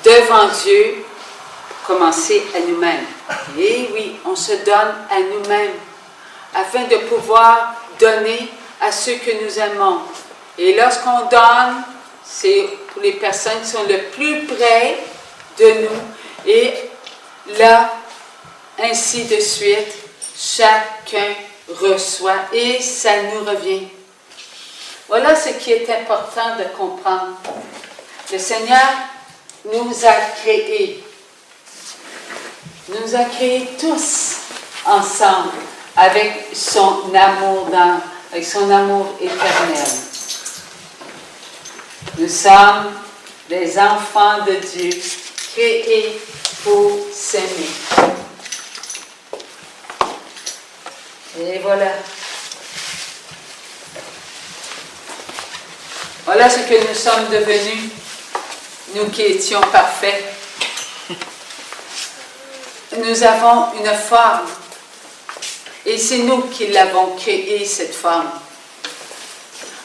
devant Dieu, commencer à nous-mêmes. Et oui, on se donne à nous-mêmes afin de pouvoir donner à ceux que nous aimons. Et lorsqu'on donne, c'est pour les personnes qui sont le plus près de nous. Et là, ainsi de suite, chacun reçoit et ça nous revient. Voilà ce qui est important de comprendre. Le Seigneur nous a créés. Nous a créés tous ensemble avec son amour avec son amour éternel. Nous sommes des enfants de Dieu, créés pour s'aimer. Et voilà. Voilà ce que nous sommes devenus, nous qui étions parfaits. Nous avons une forme, et c'est nous qui l'avons créée, cette forme.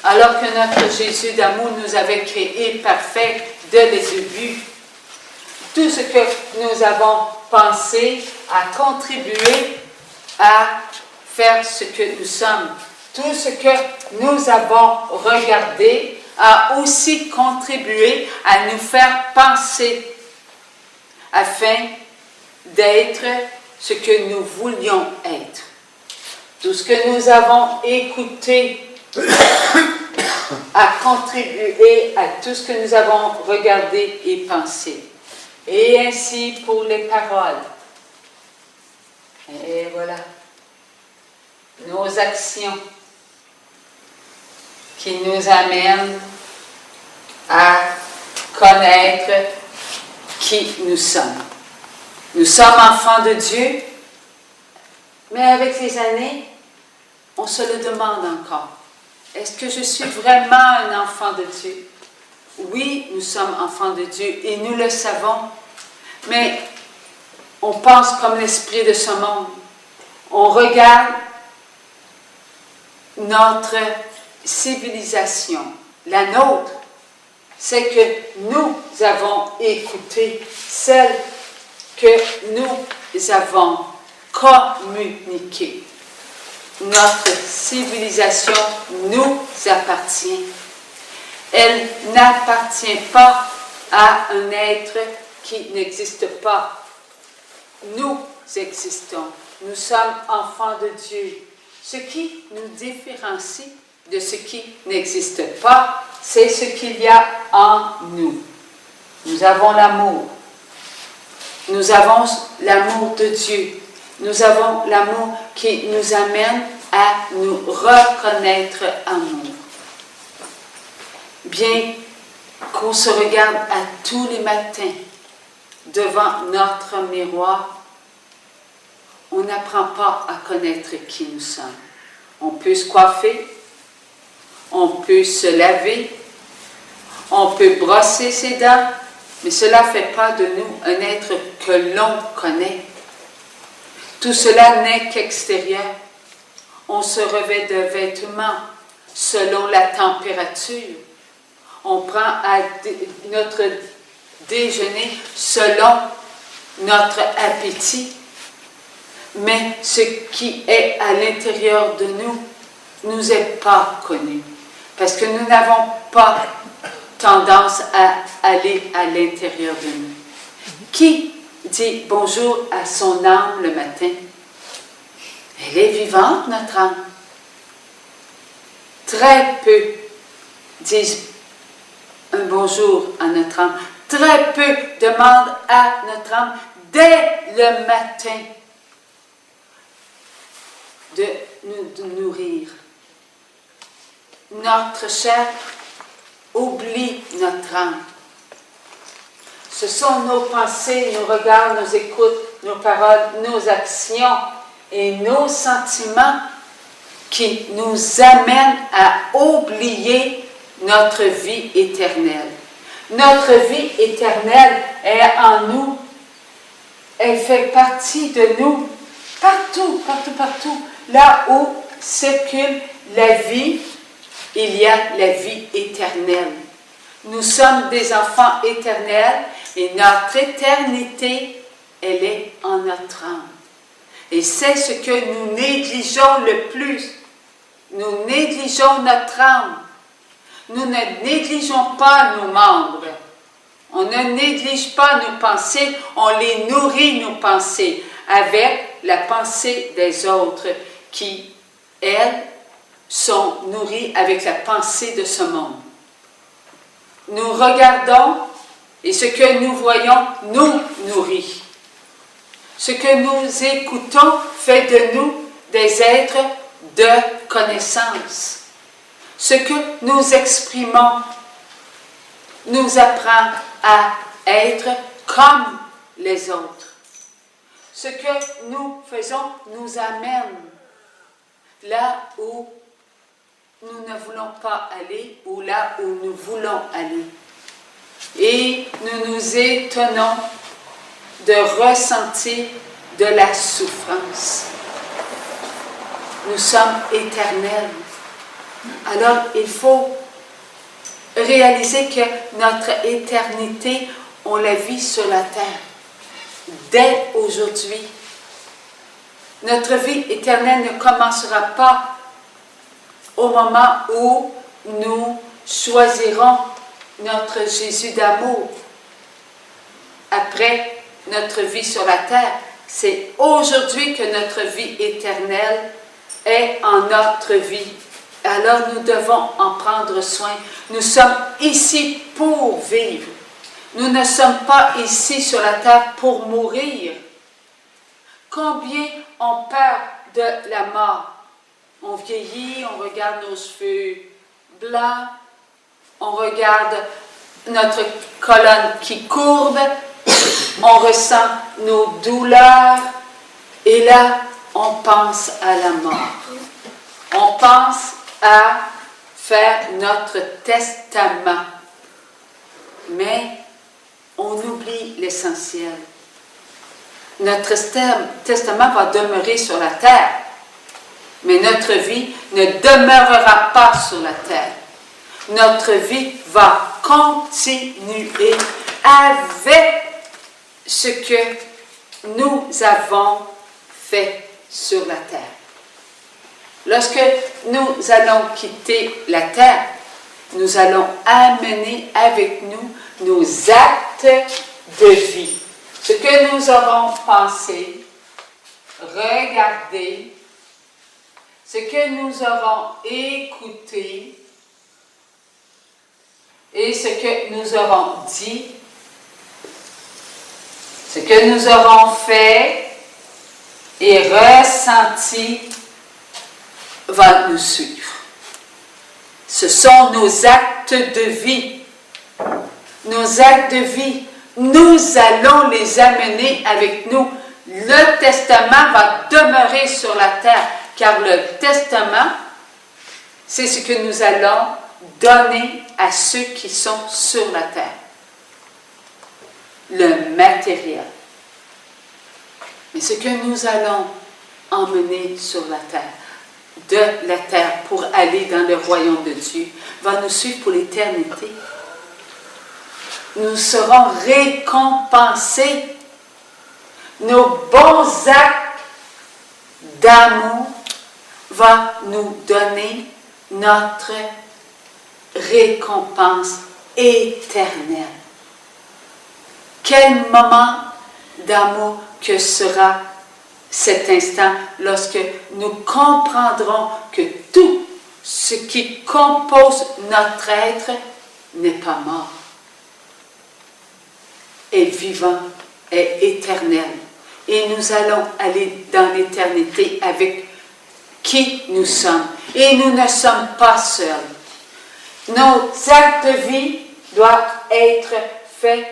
Alors que notre Jésus d'amour nous avait créés parfaits dès le début. Tout ce que nous avons pensé a contribué à faire ce que nous sommes. Tout ce que nous avons regardé a aussi contribué à nous faire penser afin d'être ce que nous voulions être. Tout ce que nous avons écouté a contribué à tout ce que nous avons regardé et pensé. Et ainsi pour les paroles. Et voilà. Nos actions qui nous amènent à connaître qui nous sommes. Nous sommes enfants de Dieu, mais avec les années, on se le demande encore. Est-ce que je suis vraiment un enfant de Dieu? Oui, nous sommes enfants de Dieu et nous le savons, mais on pense comme l'esprit de ce monde. On regarde notre civilisation, la nôtre, c'est que nous avons écouté, celle que nous avons communiquée. Notre civilisation nous appartient. Elle n'appartient pas à un être qui n'existe pas. Nous existons. Nous sommes enfants de Dieu. Ce qui nous différencie de ce qui n'existe pas, c'est ce qu'il y a en nous. Nous avons l'amour. Nous avons l'amour de Dieu. Nous avons l'amour qui nous amène à nous reconnaître amour. Bien qu'on se regarde à tous les matins devant notre miroir, on n'apprend pas à connaître qui nous sommes. On peut se coiffer, on peut se laver, on peut brosser ses dents, mais cela ne fait pas de nous un être que l'on connaît. Tout cela n'est qu'extérieur. On se revêt de vêtements selon la température. On prend notre déjeuner selon notre appétit. Mais ce qui est à l'intérieur de nous nous est pas connu. Parce que nous n'avons pas tendance à aller à l'intérieur de nous. Qui dit bonjour à son âme le matin? Elle est vivante, notre âme. Très peu disent un bonjour à notre âme. Très peu demandent à notre âme dès le matin de nous nourrir. Notre chair oublie notre âme. Ce sont nos pensées, nos regards, nos écoutes, nos paroles, nos actions et nos sentiments qui nous amènent à oublier notre vie éternelle. Notre vie éternelle est en nous. Elle fait partie de nous. Partout, partout, partout. Là où circule la vie, il y a la vie éternelle. Nous sommes des enfants éternels et notre éternité, elle est en notre âme. Et c'est ce que nous négligeons le plus. Nous négligeons notre âme. Nous ne négligeons pas nos membres. On ne néglige pas nos pensées, on les nourrit, nos pensées, avec la pensée des autres qui, elles, sont nourries avec la pensée de ce monde. Nous regardons et ce que nous voyons nous nourrit. Ce que nous écoutons fait de nous des êtres de connaissance. Ce que nous exprimons nous apprend à être comme les autres. Ce que nous faisons nous amène là où nous ne voulons pas aller ou là où nous voulons aller. Et nous nous étonnons de ressentir de la souffrance. Nous sommes éternels. Alors, il faut réaliser que notre éternité, on la vit sur la terre, dès aujourd'hui. Notre vie éternelle ne commencera pas au moment où nous choisirons notre Jésus d'amour. Après notre vie sur la terre, c'est aujourd'hui que notre vie éternelle est en notre vie. Alors nous devons en prendre soin. Nous sommes ici pour vivre. Nous ne sommes pas ici sur la terre pour mourir. Combien ont peur de la mort? On vieillit, on regarde nos cheveux blancs, on regarde notre colonne qui courbe, on ressent nos douleurs, et là, on pense à la mort. On pense à faire notre testament. Mais on oublie l'essentiel. Notre testament va demeurer sur la terre, mais notre vie ne demeurera pas sur la terre. Notre vie va continuer avec ce que nous avons fait sur la terre. Lorsque nous allons quitter la terre, nous allons amener avec nous nos actes de vie. Ce que nous aurons pensé, regardé, ce que nous aurons écouté et ce que nous aurons dit, ce que nous aurons fait et ressenti va nous suivre. Ce sont nos actes de vie. Nos actes de vie, nous allons les amener avec nous. Le testament va demeurer sur la terre, car le testament, c'est ce que nous allons donner à ceux qui sont sur la terre. Le matériel. Mais ce que nous allons emmener sur la terre, de la terre pour aller dans le royaume de Dieu, va nous suivre pour l'éternité. Nous serons récompensés. Nos bons actes d'amour vont nous donner notre récompense éternelle. Quel moment d'amour que sera cet instant lorsque nous comprendrons que tout ce qui compose notre être n'est pas mort, est vivant, est éternel. Et nous allons aller dans l'éternité avec qui nous sommes. Et nous ne sommes pas seuls. Nos actes de vie doivent être faits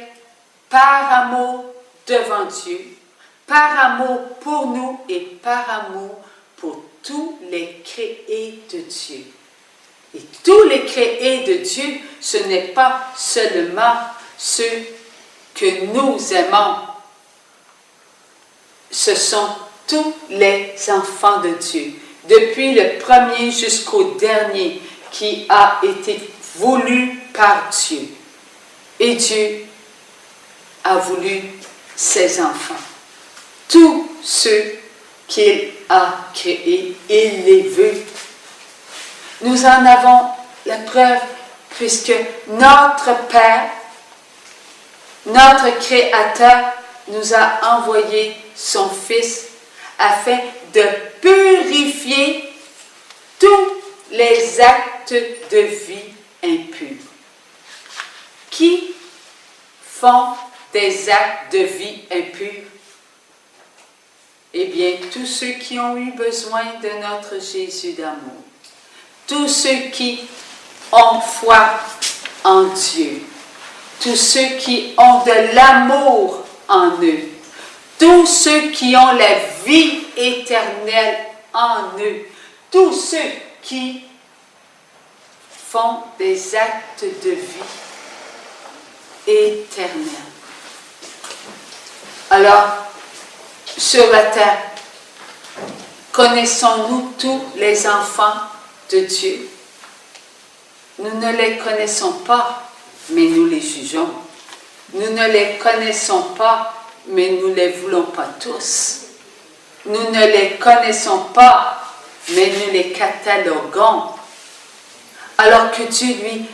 par amour devant Dieu, par amour pour nous et par amour pour tous les créés de Dieu. Et tous les créés de Dieu, ce n'est pas seulement ceux que nous aimons. Ce sont tous les enfants de Dieu, depuis le premier jusqu'au dernier, qui a été voulu par Dieu. Et Dieu a voulu ses enfants. Tous ceux qu'il a créés, il les veut. Nous en avons la preuve puisque notre Père, notre Créateur, nous a envoyé son Fils afin de purifier tous les actes de vie impurs. Qui font des actes de vie impurs? Eh bien, tous ceux qui ont eu besoin de notre Jésus d'amour. Tous ceux qui ont foi en Dieu. Tous ceux qui ont de l'amour en eux. Tous ceux qui ont la vie éternelle en eux. Tous ceux qui font des actes de vie éternelle. Alors, sur la terre, connaissons-nous tous les enfants de Dieu? Nous ne les connaissons pas, mais nous les jugeons. Nous ne les connaissons pas, mais nous ne les voulons pas tous. Nous ne les connaissons pas, mais nous les cataloguons. Alors que Dieu, lui,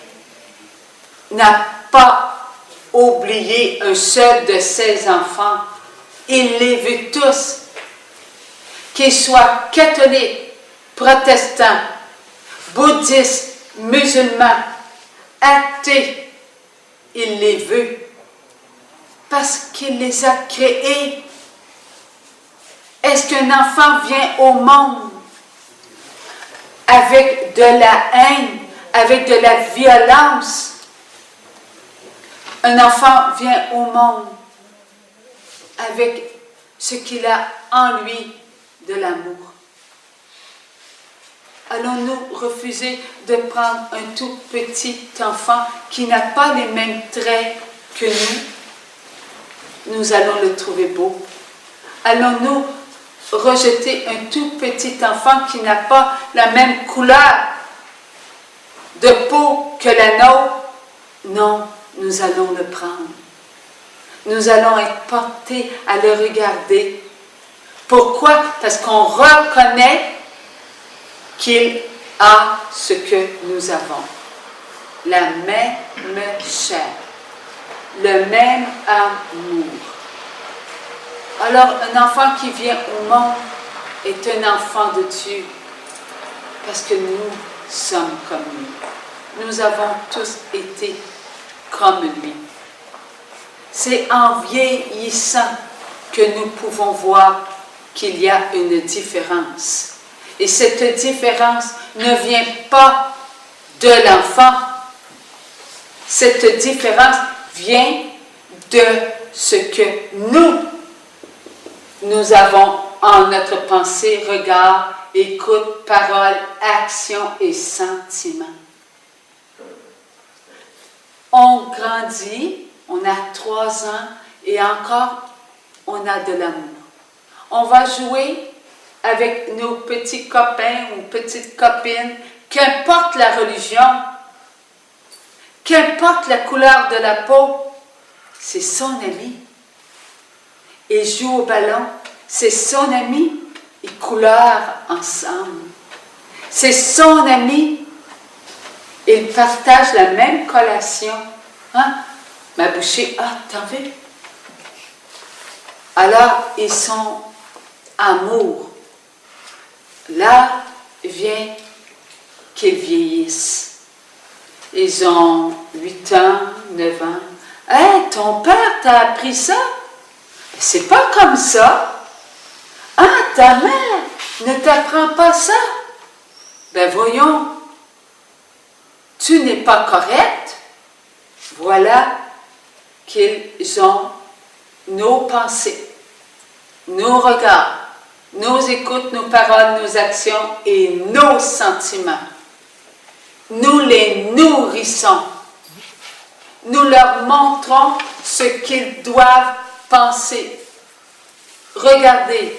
n'a pas oublié un seul de ses enfants. Il les veut tous. Qu'ils soient catholiques, protestants, bouddhistes, musulmans, athées, il les veut. Parce qu'il les a créés. Est-ce qu'un enfant vient au monde avec de la haine, avec de la violence? Un enfant vient au monde avec ce qu'il a en lui, de l'amour. Allons-nous refuser de prendre un tout petit enfant qui n'a pas les mêmes traits que nous? Nous allons le trouver beau. Allons-nous rejeter un tout petit enfant qui n'a pas la même couleur de peau que la nôtre? Non, nous allons le prendre. Nous allons être portés à le regarder. Pourquoi? Parce qu'on reconnaît qu'il a ce que nous avons. La même chair, le même amour. Alors, un enfant qui vient au monde est un enfant de Dieu parce que nous sommes comme lui. Nous avons tous été comme lui. C'est en vieillissant que nous pouvons voir qu'il y a une différence. Et cette différence ne vient pas de l'enfant. Cette différence vient de ce que nous avons en notre pensée, regard, écoute, parole, action et sentiment. On grandit, on a 3 ans et encore, on a de l'amour. On va jouer avec nos petits copains ou petites copines, qu'importe la religion, qu'importe la couleur de la peau, c'est son ami. Il joue au ballon, c'est son ami, ils coulèrent ensemble. C'est son ami, ils partagent la même collation. Hein? Ma bouchée, ah, t'en veux? Alors, ils sont amour. Là vient qu'ils vieillissent. Ils ont 8 ans, 9 ans. « Hey, ton père t'a appris ça? C'est pas comme ça. Ah, ta mère ne t'apprend pas ça? Ben voyons, tu n'es pas correct. » Voilà qu'ils ont nos pensées, nos regards, nos écoutes, nos paroles, nos actions et nos sentiments. Nous les nourrissons. Nous leur montrons ce qu'ils doivent penser, regarder,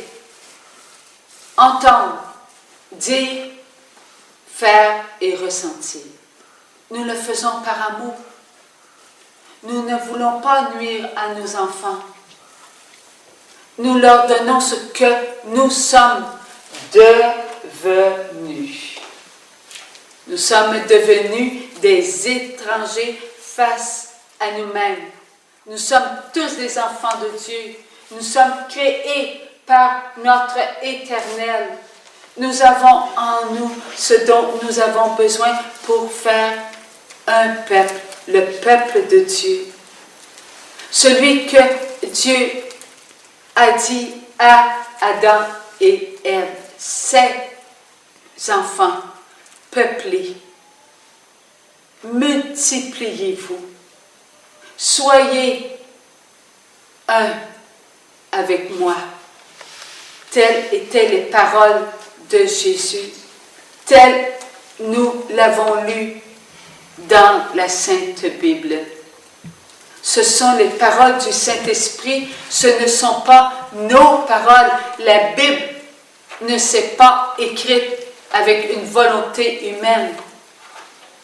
entendre, dire, faire et ressentir. Nous le faisons par amour. Nous ne voulons pas nuire à nos enfants. Nous leur donnons ce que nous sommes devenus. Nous sommes devenus des étrangers face à nous-mêmes. Nous sommes tous des enfants de Dieu. Nous sommes créés par notre Éternel. Nous avons en nous ce dont nous avons besoin pour faire un peuple, le peuple de Dieu. Celui que Dieu a dit à Adam et Ève, ses enfants, peuplez, multipliez-vous, soyez un avec moi. Telles étaient les paroles de Jésus, telles nous l'avons lu dans la Sainte Bible. Ce sont les paroles du Saint-Esprit, ce ne sont pas nos paroles. La Bible ne s'est pas écrite avec une volonté humaine.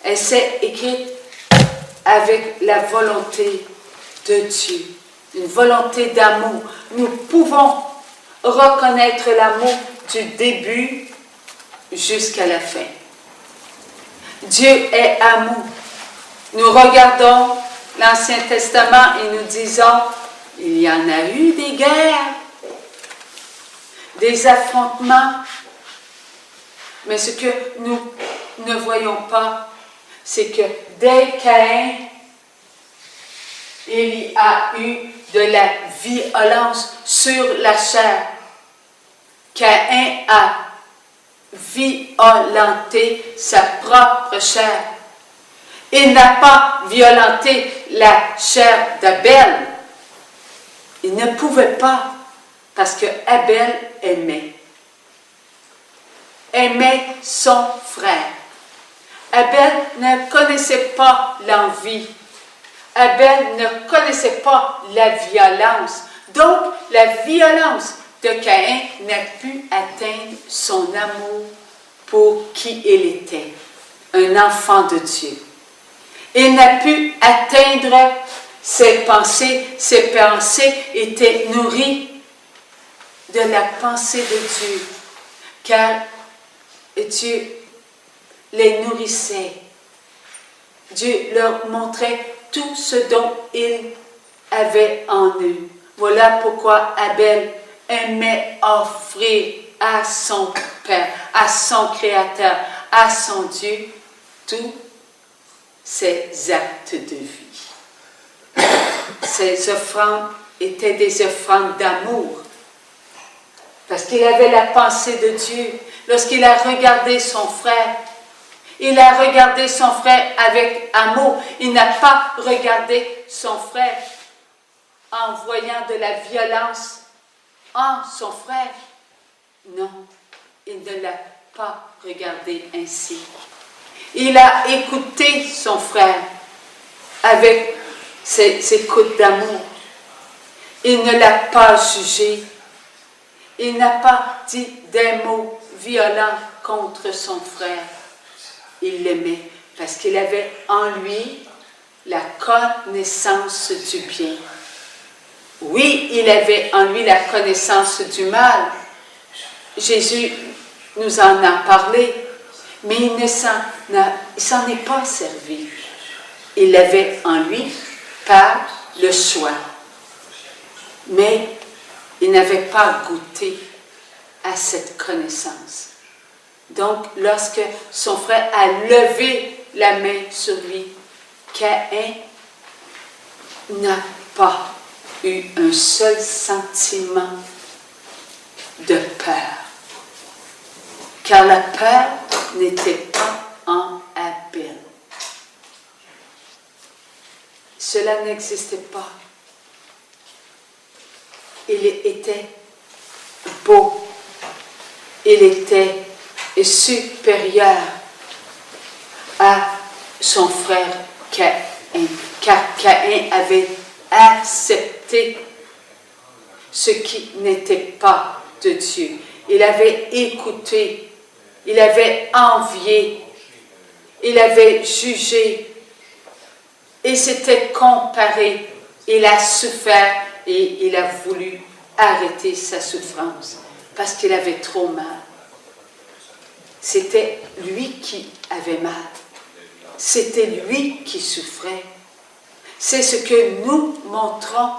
Elle s'est écrite avec la volonté de Dieu, une volonté d'amour. Nous pouvons reconnaître l'amour du début jusqu'à la fin. Dieu est amour. Nous regardons l'Ancien Testament et nous disons, il y en a eu des guerres, des affrontements, mais ce que nous ne voyons pas, c'est que dès Caïn, il y a eu de la violence sur la chair. Caïn a violenté sa propre chair. Il n'a pas violenté la chair d'Abel. Il ne pouvait pas, parce que Abel aimait son frère. Abel ne connaissait pas l'envie. Abel ne connaissait pas la violence. Donc, la violence de Caïn n'a pu atteindre son amour pour qui il était, un enfant de Dieu. Il n'a pu atteindre ses pensées. Ses pensées étaient nourries de la pensée de Dieu, car Dieu les nourrissait. Dieu leur montrait tout ce dont ils avaient en eux. Voilà pourquoi Abel aimait offrir à son Père, à son Créateur, à son Dieu, tous ses actes de vie. Ces offrandes étaient des offrandes d'amour, parce qu'il avait la pensée de Dieu. Lorsqu'il a regardé son frère, il a regardé son frère avec amour. Il n'a pas regardé son frère en voyant de la violence en son frère. Non, il ne l'a pas regardé ainsi. Il a écouté son frère avec ses coups d'amour. Il ne l'a pas jugé. Il n'a pas dit des mots violents contre son frère. Il l'aimait parce qu'il avait en lui la connaissance du bien. Oui, il avait en lui la connaissance du mal. Jésus nous en a parlé, mais il ne s'en est pas servi. Il l'avait en lui par le choix. Mais il n'avait pas goûté à cette connaissance. Donc, lorsque son frère a levé la main sur lui, Caïn n'a pas eu un seul sentiment de peur. Car la peur n'était pas en Abel. Cela n'existait pas. Il était beau. Il était supérieur à son frère Caïn. Car Caïn avait accepté ce qui n'était pas de Dieu. Il avait écouté, il avait envié, il avait jugé, Et s'était comparé. Il a souffert et il a voulu arrêter sa souffrance parce qu'il avait trop mal. C'était lui qui avait mal. C'était lui qui souffrait. C'est ce que nous montrons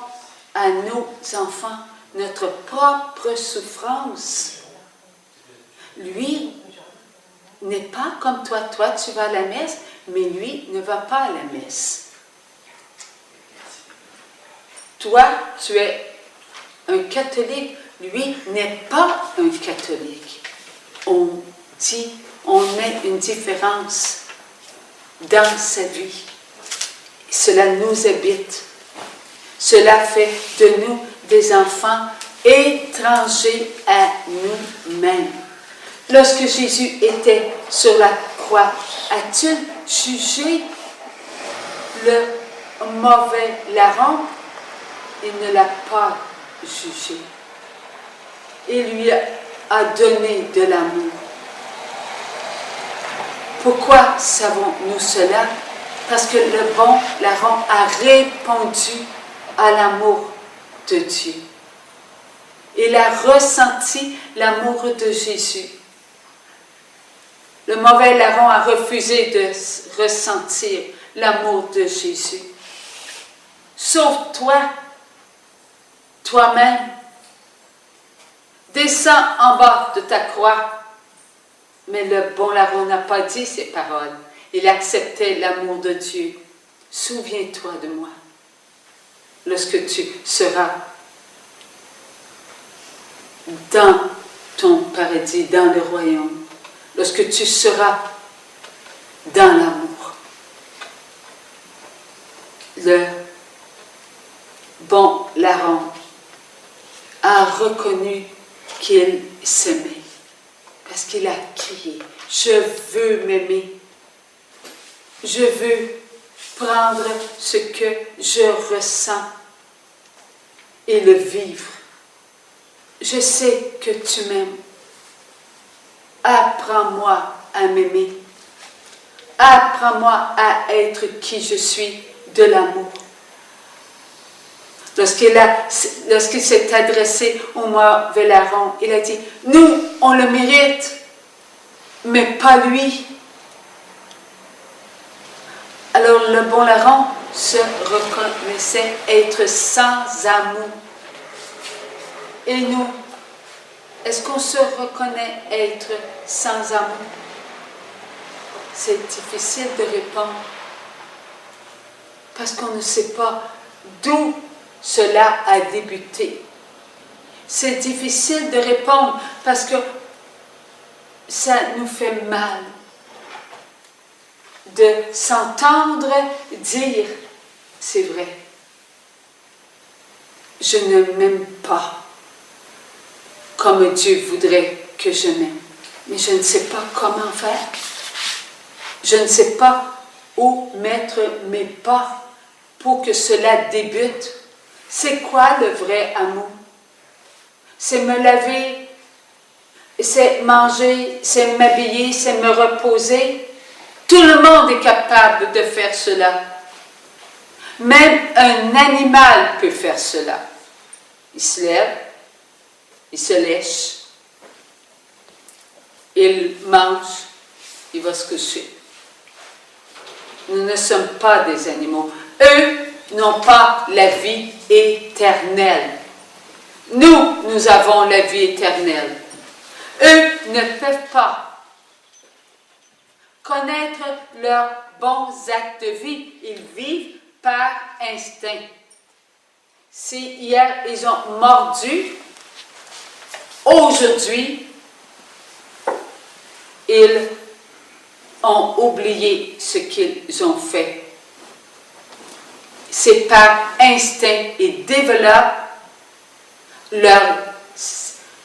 à nos enfants, notre propre souffrance. Lui n'est pas comme toi. Toi, tu vas à la messe, mais lui ne va pas à la messe. Toi, tu es un catholique. Lui n'est pas un catholique. On met une différence dans sa vie. Cela nous habite. Cela fait de nous des enfants étrangers à nous-mêmes. Lorsque Jésus était sur la croix, a-t-il jugé le mauvais larron? Il ne l'a pas jugé. Il lui a donné de l'amour. Pourquoi savons-nous cela? Parce que le bon larron a répondu à l'amour de Dieu. Il a ressenti l'amour de Jésus. Le mauvais larron a refusé de ressentir l'amour de Jésus. Sauve-toi, toi-même. Descends en bas de ta croix. Mais le bon larron n'a pas dit ces paroles. Il acceptait l'amour de Dieu. Souviens-toi de moi. Lorsque tu seras dans ton paradis, dans le royaume, lorsque tu seras dans l'amour. Le bon larron a reconnu qu'il s'aimait parce qu'il a crié « Je veux m'aimer, je veux prendre ce que je ressens et le vivre. Je sais que tu m'aimes. Apprends-moi à m'aimer. Apprends-moi à être qui je suis de l'amour. » Lorsqu'il s'est adressé au mauvais larron, il a dit, « Nous, on le mérite, mais pas lui. » Alors le bon larron se reconnaissait être sans amour. Et nous, est-ce qu'on se reconnaît être sans amour? C'est difficile de répondre parce qu'on ne sait pas d'où cela a débuté. C'est difficile de répondre parce que ça nous fait mal de s'entendre dire, c'est vrai, je ne m'aime pas comme Dieu voudrait que je m'aime, mais je ne sais pas comment faire. Je ne sais pas où mettre mes pas pour que cela débute. C'est quoi le vrai amour? C'est me laver, c'est manger, c'est m'habiller, c'est me reposer. Tout le monde est capable de faire cela. Même un animal peut faire cela. Il se lève, il se lèche, il mange, il va se coucher. Nous ne sommes pas des animaux. Eux n'ont pas la vie éternelle. Nous avons la vie éternelle. Eux ne peuvent pas connaître leurs bons actes de vie. Ils vivent par instinct. Si hier ils ont mordu, aujourd'hui, ils ont oublié ce qu'ils ont fait. C'est par instinct. Ils développent leur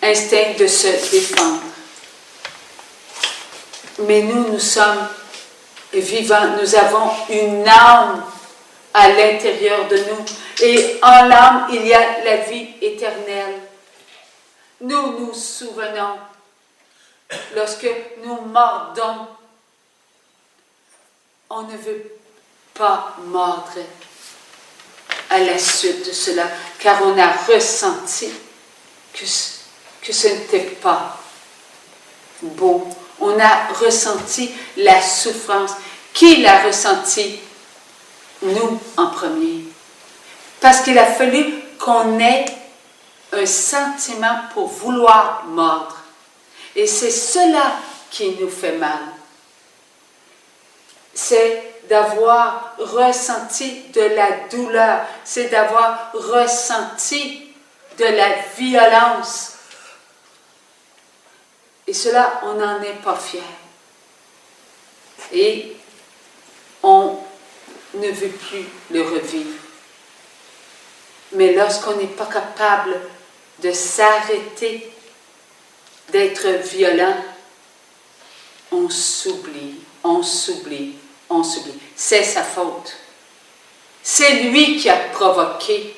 instinct de se défendre. Mais nous sommes vivants. Nous avons une âme à l'intérieur de nous. Et en l'âme, il y a la vie éternelle. Nous nous souvenons, lorsque nous mordons, on ne veut pas mordre à la suite de cela, car on a ressenti que ce n'était pas beau. On a ressenti la souffrance. Qui l'a ressenti? Nous en premier. Parce qu'il a fallu qu'on ait un sentiment pour vouloir mordre. Et c'est cela qui nous fait mal. C'est d'avoir ressenti de la douleur, c'est d'avoir ressenti de la violence. Et cela, on n'en est pas fier. Et on ne veut plus le revivre. Mais lorsqu'on n'est pas capable de s'arrêter d'être violent, on s'oublie, on s'oublie, on s'oublie. C'est sa faute. C'est lui qui a provoqué.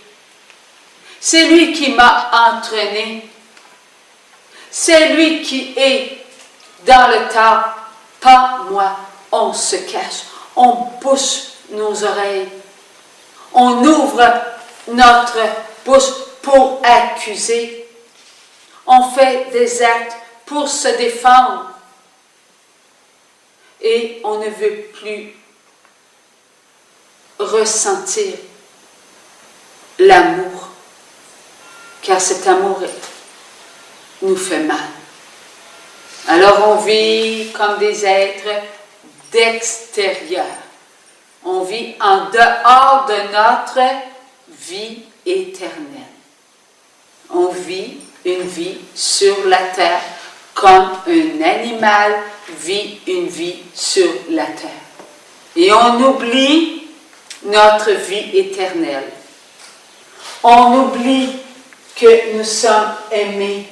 C'est lui qui m'a entraîné. C'est lui qui est dans le tort, pas moi. On se cache, on bouche nos oreilles, on ouvre notre bouche pour accuser. On fait des actes pour se défendre. Et on ne veut plus ressentir l'amour, car cet amour nous fait mal. Alors on vit comme des êtres d'extérieur. On vit en dehors de notre vie éternelle. On vit une vie sur la terre comme un animal vit une vie sur la terre. Et on oublie notre vie éternelle. On oublie que nous sommes aimés.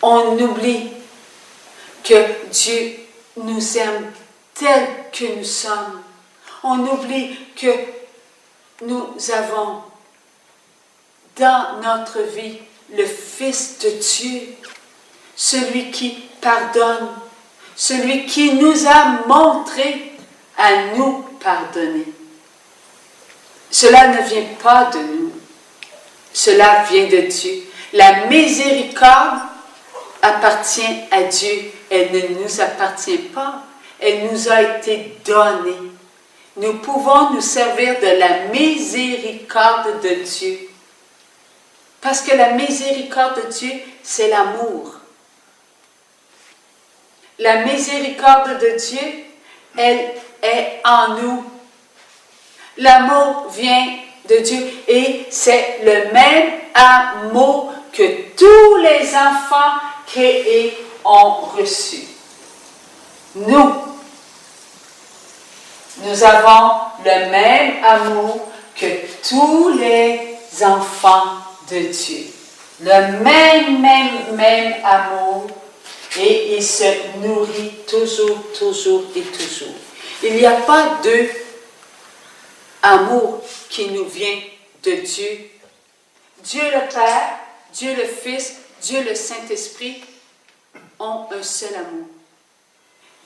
On oublie que Dieu nous aime tels que nous sommes. On oublie que nous avons dans notre vie le Fils de Dieu, celui qui pardonne, celui qui nous a montré à nous pardonner. Cela ne vient pas de nous, cela vient de Dieu. La miséricorde appartient à Dieu, elle ne nous appartient pas, elle nous a été donnée. Nous pouvons nous servir de la miséricorde de Dieu. Parce que la miséricorde de Dieu, c'est l'amour. La miséricorde de Dieu, elle est en nous. L'amour vient de Dieu et c'est le même amour que tous les enfants créés ont reçu. Nous avons le même amour que tous les enfants de Dieu. Le même amour. Et il se nourrit toujours et toujours. Il n'y a pas deux amours qui nous viennent de Dieu. Dieu le Père, Dieu le Fils, Dieu le Saint-Esprit ont un seul amour.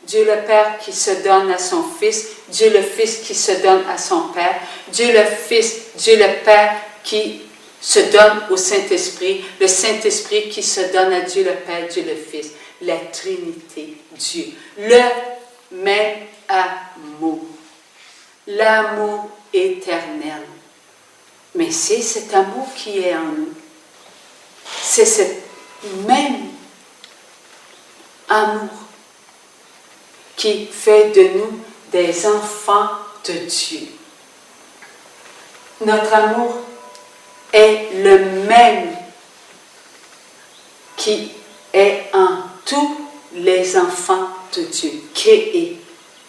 Dieu le Père qui se donne à son Fils, Dieu le Fils qui se donne à son Père, Dieu le Fils, Dieu le Père qui se donne au Saint-Esprit, le Saint-Esprit qui se donne à Dieu le Père, Dieu le Fils. La Trinité, Dieu. Le même amour. L'amour éternel. Mais c'est cet amour qui est en nous. C'est ce même amour qui fait de nous des enfants de Dieu. Notre amour est le même qui est en tous les enfants de Dieu, créés,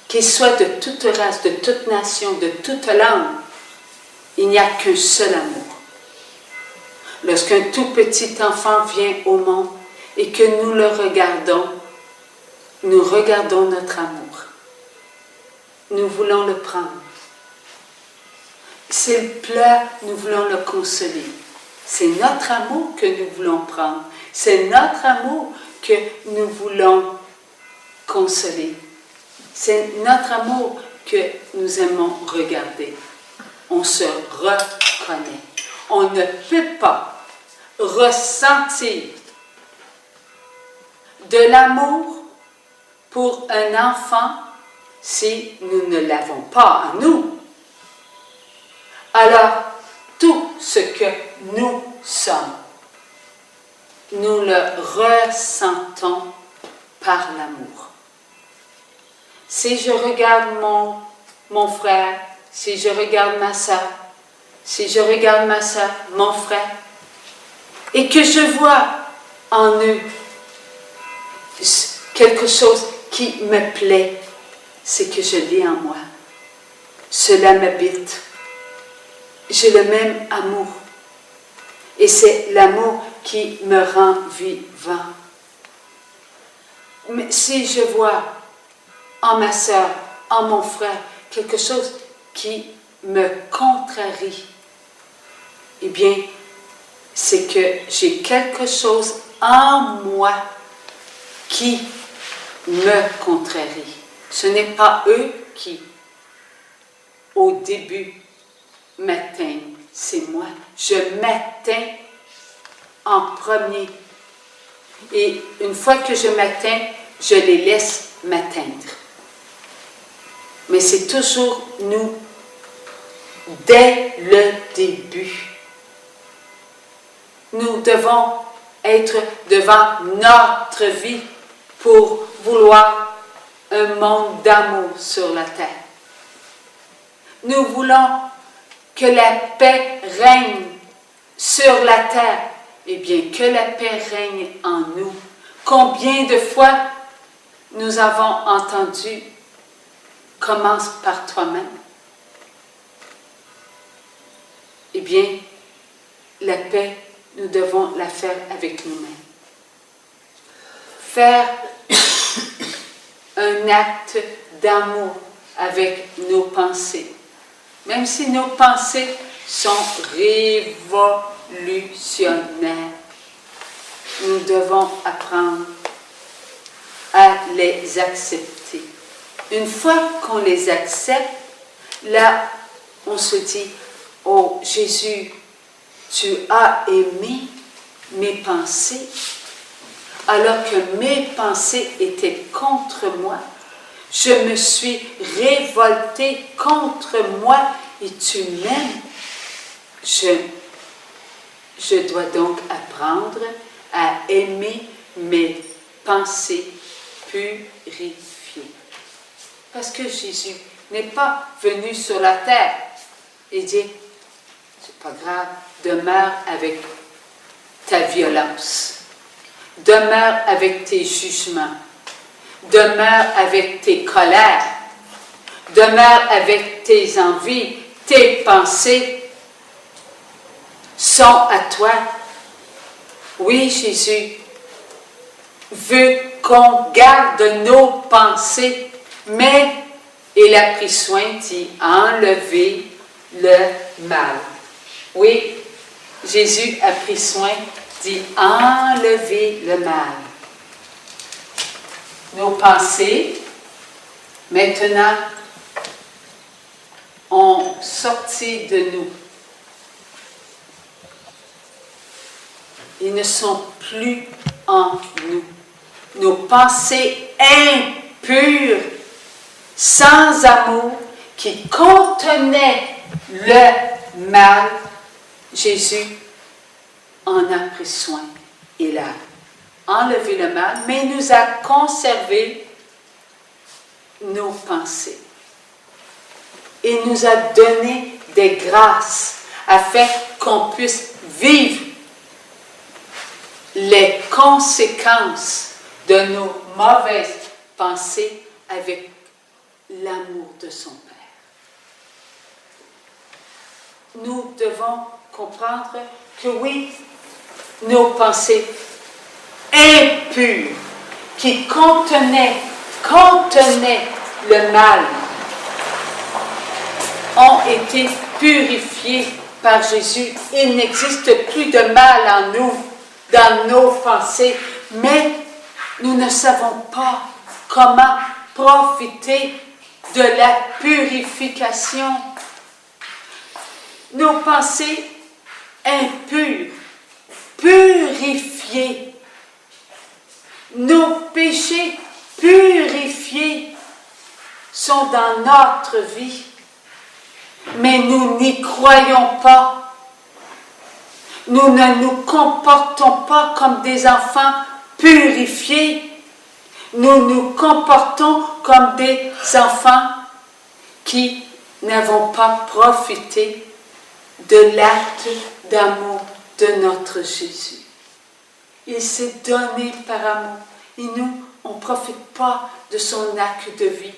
qu'ils soient de toute race, de toute nation, de toute langue. Il n'y a qu'un seul amour. Lorsqu'un tout petit enfant vient au monde et que nous le regardons, nous regardons notre amour. Nous voulons le prendre. S'il pleure, nous voulons le consoler. C'est notre amour que nous voulons prendre. C'est notre amour que nous voulons consoler. C'est notre amour que nous aimons regarder. On se reconnaît. On ne peut pas ressentir de l'amour pour un enfant si nous ne l'avons pas en nous. Alors, tout ce que nous sommes, nous le ressentons par l'amour. Si je regarde mon frère, si je regarde ma soeur, si je regarde ma soeur, mon frère, et que je vois en eux quelque chose qui me plaît, c'est que je l'ai en moi. Cela m'habite. J'ai le même amour. Et c'est l'amour qui me rend vivant. Mais si je vois en ma sœur, en mon frère, quelque chose qui me contrarie, eh bien, c'est que j'ai quelque chose en moi qui me contrarie. Ce n'est pas eux qui, au début, m'atteignent, c'est moi. Je m'atteins en premier. Et une fois que je m'atteins, je les laisse m'atteindre. Mais c'est toujours nous, dès le début. Nous devons être devant notre vie pour vouloir un monde d'amour sur la terre. Nous voulons que la paix règne sur la terre. Eh bien, que la paix règne en nous. Combien de fois nous avons entendu « Commence par toi-même ». Eh bien, la paix, nous devons la faire avec nous-mêmes. Faire un acte d'amour avec nos pensées. Même si nos pensées sont révolutionnaires, nous devons apprendre à les accepter. Une fois qu'on les accepte, là, on se dit, « Oh Jésus, tu as aimé mes pensées, alors que mes pensées étaient contre moi. Je me suis révoltée contre moi et tu m'aimes. Je dois donc apprendre à aimer mes pensées purifiées. » Parce que Jésus n'est pas venu sur la terre et dit, c'est pas grave, demeure avec ta violence, demeure avec tes jugements, demeure avec tes colères, demeure avec tes envies, tes pensées sont à toi. Oui, Jésus veut qu'on garde nos pensées, mais il a pris soin d'y enlever le mal. Oui, Jésus a pris soin d'y enlever le mal. Nos pensées, maintenant, ont sorti de nous. Ils ne sont plus en nous. Nos pensées impures, sans amour, qui contenaient le mal, Jésus en a pris soin. Il a enlevé le mal, mais il nous a conservé nos pensées. Il nous a donné des grâces afin qu'on puisse vivre les conséquences de nos mauvaises pensées avec l'amour de son Père. Nous devons comprendre que oui, nos pensées impures qui contenaient le mal ont été purifiées par Jésus. Il n'existe plus de mal en nous, dans nos pensées, mais nous ne savons pas comment profiter de la purification. Nos pensées impures, purifiées. Nos péchés purifiés sont dans notre vie, mais nous n'y croyons pas. Nous ne nous comportons pas comme des enfants purifiés. Nous nous comportons comme des enfants qui n'avons pas profité de l'acte d'amour de notre Jésus. Il s'est donné par amour. Et nous, on ne profite pas de son acte de vie.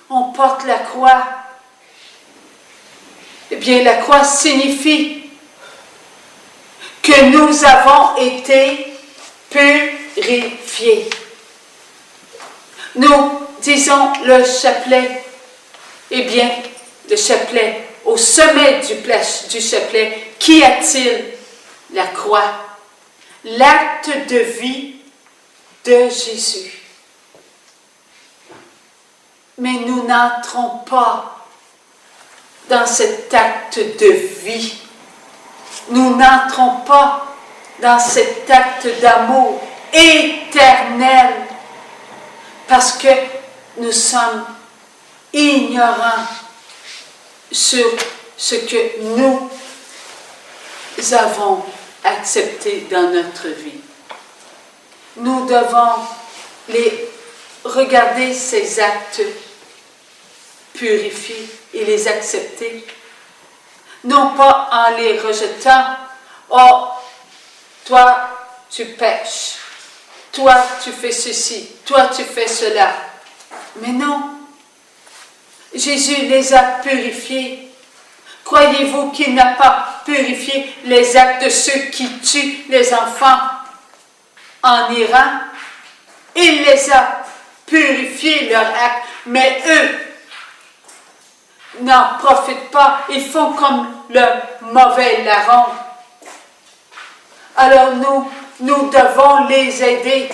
On porte la croix. Eh bien, la croix signifie que nous avons été purifiés. Nous disons le chapelet. Eh bien, le chapelet, au sommet du chapelet, qu'y a-t-il? La croix. L'acte de vie de Jésus. Mais nous n'entrons pas dans cet acte de vie. Nous n'entrons pas dans cet acte d'amour éternel parce que nous sommes ignorants sur ce que nous avons accepté dans notre vie. Nous devons regarder ces actes purifiés et les accepter, non pas en les rejetant. Oh, toi, tu pêches. Toi, tu fais ceci. Toi, tu fais cela. Mais non. Jésus les a purifiés. Croyez-vous qu'il n'a pas purifié les actes de ceux qui tuent les enfants en Iran? Il les a purifiés, leurs actes, mais eux n'en profitent pas. Ils font comme le mauvais larron. Alors nous devons les aider,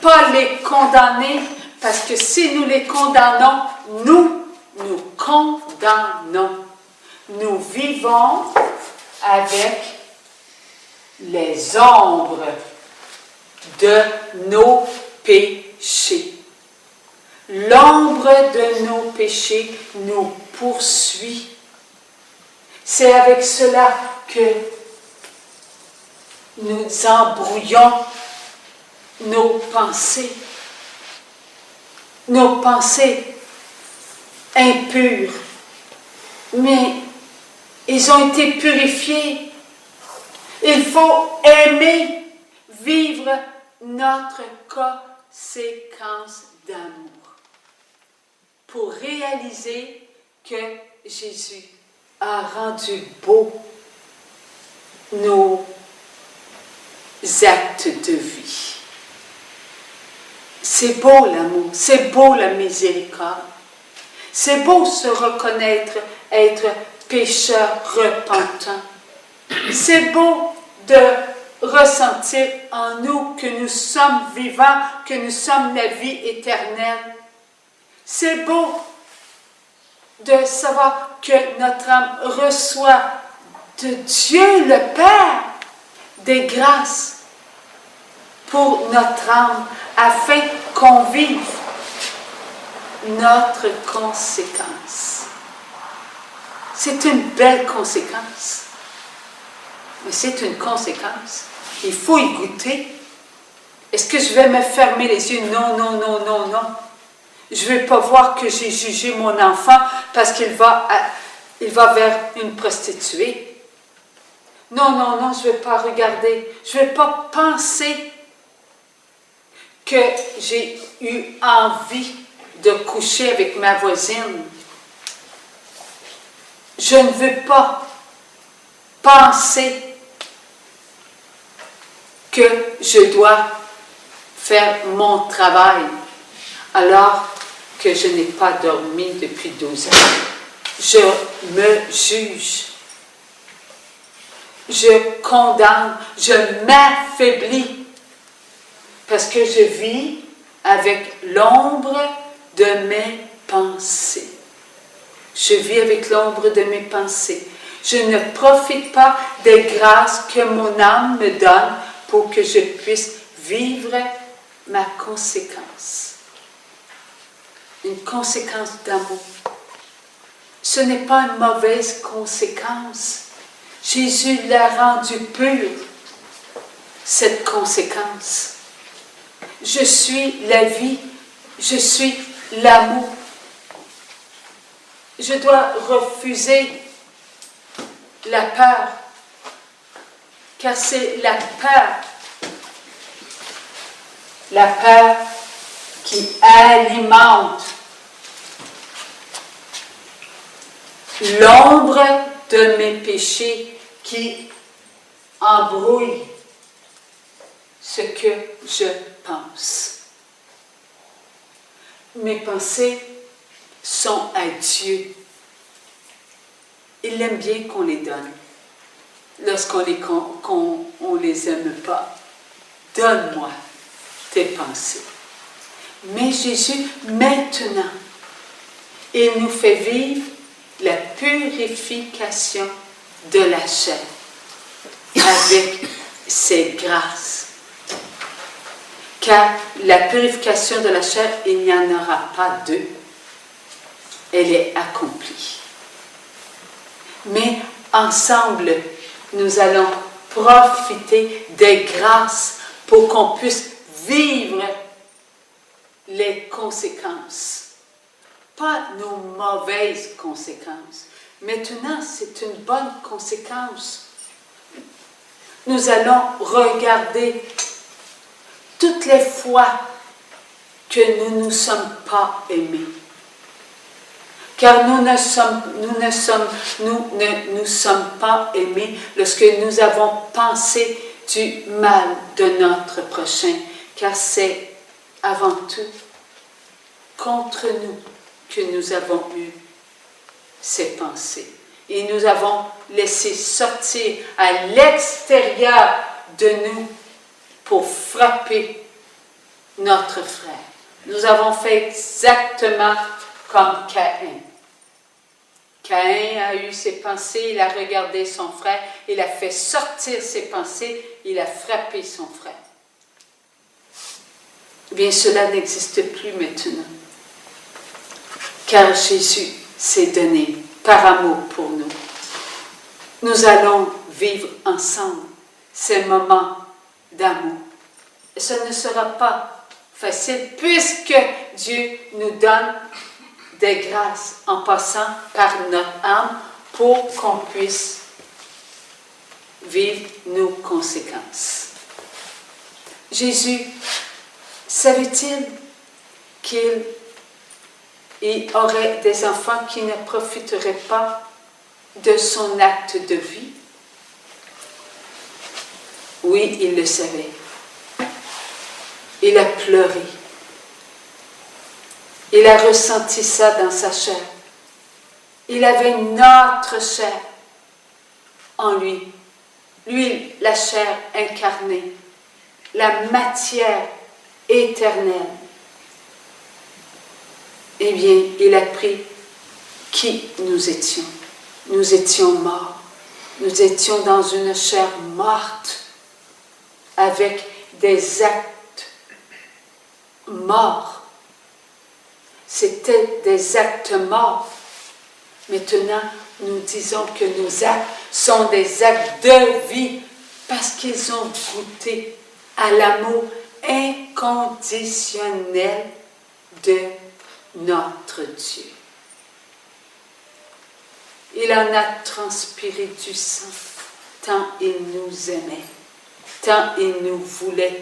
pas les condamner, parce que si nous les condamnons, nous condamnons. Nous vivons avec les ombres de nos péchés. L'ombre de nos péchés nous poursuit. C'est avec cela que nous embrouillons nos pensées impures. Mais ils ont été purifiés. Il faut aimer, vivre notre conséquence d'amour pour réaliser que Jésus a rendu beau nos actes de vie. C'est beau l'amour, c'est beau la miséricorde, c'est beau se reconnaître, être pécheur repentant. C'est beau de ressentir en nous que nous sommes vivants, que nous sommes la vie éternelle. C'est beau de savoir que notre âme reçoit de Dieu le Père des grâces pour notre âme, afin qu'on vive notre conséquence. C'est une belle conséquence. Mais c'est une conséquence. Il faut y goûter. Est-ce que je vais me fermer les yeux? Non, non, non, non, non. Je ne vais pas voir que j'ai jugé mon enfant parce qu'il va vers une prostituée. Non, non, non, je ne vais pas regarder. Je ne vais pas penser que j'ai eu envie de coucher avec ma voisine. Je ne veux pas penser que je dois faire mon travail alors que je n'ai pas dormi depuis 12 ans. Je me juge. Je condamne. Je m'affaiblis. Parce que je vis avec l'ombre de mes pensées. Je vis avec l'ombre de mes pensées. Je ne profite pas des grâces que mon âme me donne pour que je puisse vivre ma conséquence. Une conséquence d'amour. Ce n'est pas une mauvaise conséquence. Jésus l'a rendu pure, cette conséquence. Je suis la vie, je suis l'amour. Je dois refuser la peur, car c'est la peur qui alimente l'ombre de mes péchés, qui embrouille ce que je pense. Mes pensées sont à Dieu. Il aime bien qu'on les donne lorsqu'on les aime pas. Donne-moi tes pensées. Mais Jésus, maintenant, il nous fait vivre la purification de la chair avec ses grâces. Car la purification de la chair, il n'y en aura pas deux. Elle est accomplie. Mais ensemble, nous allons profiter des grâces pour qu'on puisse vivre les conséquences. Pas nos mauvaises conséquences. Maintenant, c'est une bonne conséquence. Nous allons regarder toutes les fois que nous ne nous sommes pas aimés. Car nous ne nous sommes pas aimés lorsque nous avons pensé du mal de notre prochain. Car c'est avant tout contre nous que nous avons eu ces pensées. Et nous avons laissé sortir à l'extérieur de nous pour frapper notre frère. Nous avons fait exactement comme Caïn. Caïn a eu ses pensées, il a regardé son frère, il a fait sortir ses pensées, il a frappé son frère. Bien, cela n'existe plus maintenant. Car Jésus s'est donné par amour pour nous. Nous allons vivre ensemble ces moments d'amour. Et ce ne sera pas facile puisque Dieu nous donne des grâces en passant par notre âme pour qu'on puisse vivre nos conséquences. Jésus, savait-il qu'il aurait des enfants qui ne profiteraient pas de son acte de vie? Oui, il le savait. Il a pleuré. Il a ressenti ça dans sa chair. Il avait notre chair en lui. Lui, la chair incarnée, la matière éternelle. Eh bien, il a pris qui nous étions. Nous étions morts. Nous étions dans une chair morte, avec des actes morts. C'était des actes morts. Maintenant, nous disons que nos actes sont des actes de vie parce qu'ils ont goûté à l'amour inconditionnel de notre Dieu. Il en a transpiré du sang, tant il nous aimait, tant il nous voulait,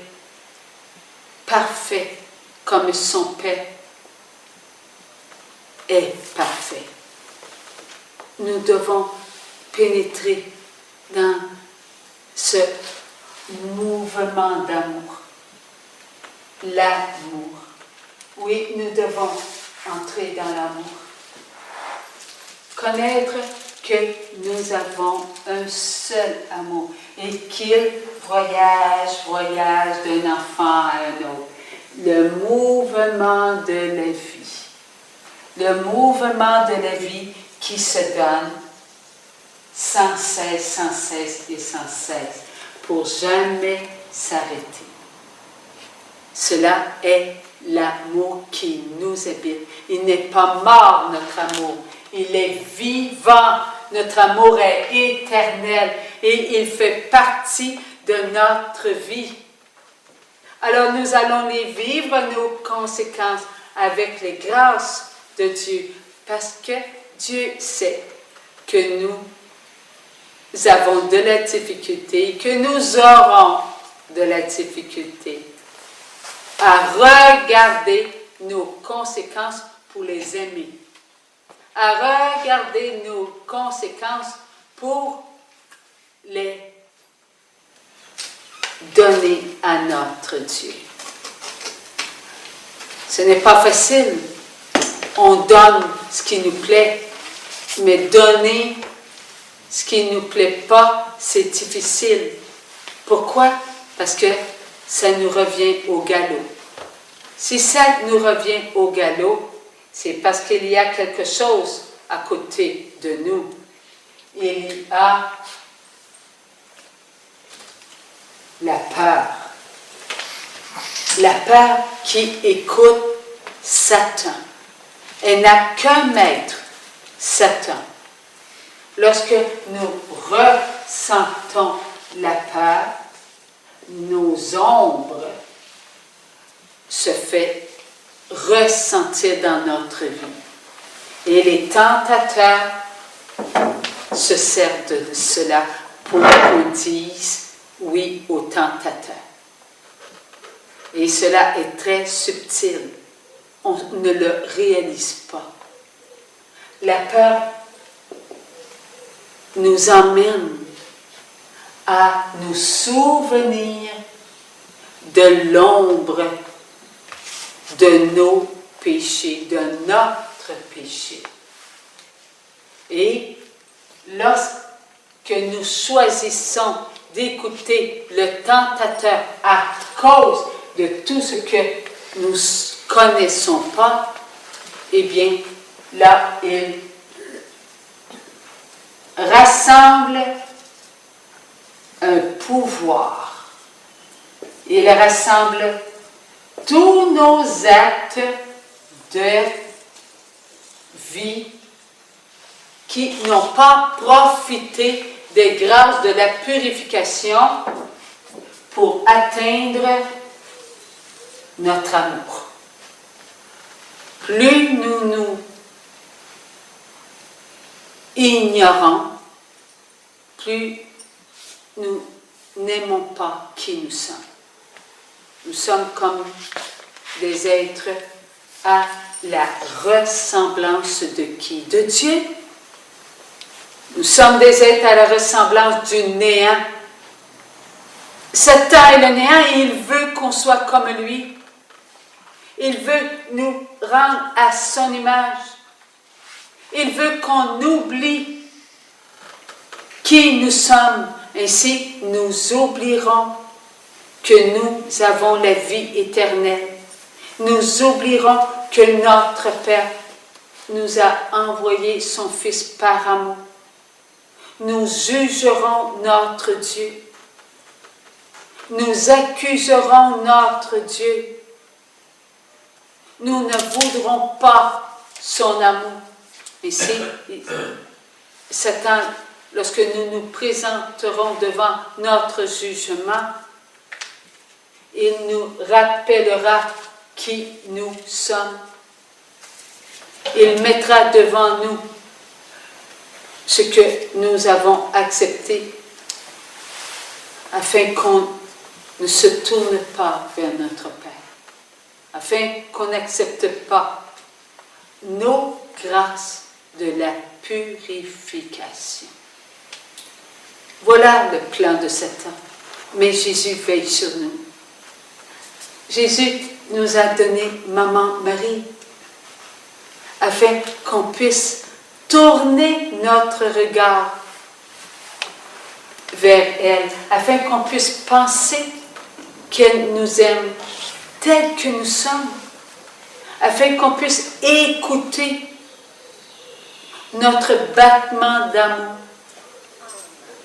parfait comme son Père est parfait. Nous devons pénétrer dans ce mouvement d'amour, l'amour. Oui, nous devons entrer dans l'amour. Connaître que nous avons un seul amour et qu'il voyage d'un enfant à un autre. Le mouvement de la vie. le mouvement de la vie qui se donne sans cesse et sans cesse, pour jamais s'arrêter. Cela est l'amour qui nous habite. Il n'est pas mort, notre amour. Il est vivant. Notre amour est éternel et il fait partie de notre vie. Alors nous allons les vivre, nos conséquences, avec les grâces de Dieu, parce que Dieu sait que nous avons de la difficulté, que nous aurons de la difficulté à regarder nos conséquences pour les aimer, à regarder nos conséquences pour les donner à notre Dieu. Ce n'est pas facile. On donne ce qui nous plaît, mais donner ce qui ne nous plaît pas, c'est difficile. Pourquoi? Parce que ça nous revient au galop. Si ça nous revient au galop, c'est parce qu'il y a quelque chose à côté de nous. Il y a la peur. La peur qui écoute Satan. Elle n'a qu'un maître, Satan. Lorsque nous ressentons la peur, nos ombres se fait ressentir dans notre vie. Et les tentateurs se servent de cela pour qu'on dise oui aux tentateurs. Et cela est très subtil. On ne le réalise pas. La peur nous emmène à nous souvenir de l'ombre de nos péchés, de notre péché. Et lorsque nous choisissons d'écouter le tentateur à cause de tout ce que nous ne connaissons pas, eh bien, là, il rassemble un pouvoir. Il rassemble tous nos actes de vie qui n'ont pas profité des grâces de la purification pour atteindre notre amour. Plus nous nous ignorons, plus nous n'aimons pas qui nous sommes. Nous sommes comme des êtres à la ressemblance de qui? De Dieu. Nous sommes des êtres à la ressemblance du néant. Satan est le néant et il veut qu'on soit comme lui. Il veut nous rendre à son image. Il veut qu'on oublie qui nous sommes. Ainsi, nous oublierons que nous avons la vie éternelle. Nous oublierons que notre Père nous a envoyé son Fils par amour. Nous jugerons notre Dieu. Nous accuserons notre Dieu. Nous ne voudrons pas son amour. Et c'est Satan, lorsque nous nous présenterons devant notre jugement, il nous rappellera qui nous sommes. Il mettra devant nous ce que nous avons accepté, afin qu'on ne se tourne pas vers notre Père, afin qu'on n'accepte pas nos grâces de la purification. Voilà le plan de Satan, mais Jésus veille sur nous. Jésus nous a donné Maman Marie, afin qu'on puisse tourner notre regard vers elle, afin qu'on puisse penser qu'elle nous aime tels que nous sommes, afin qu'on puisse écouter notre battement d'amour,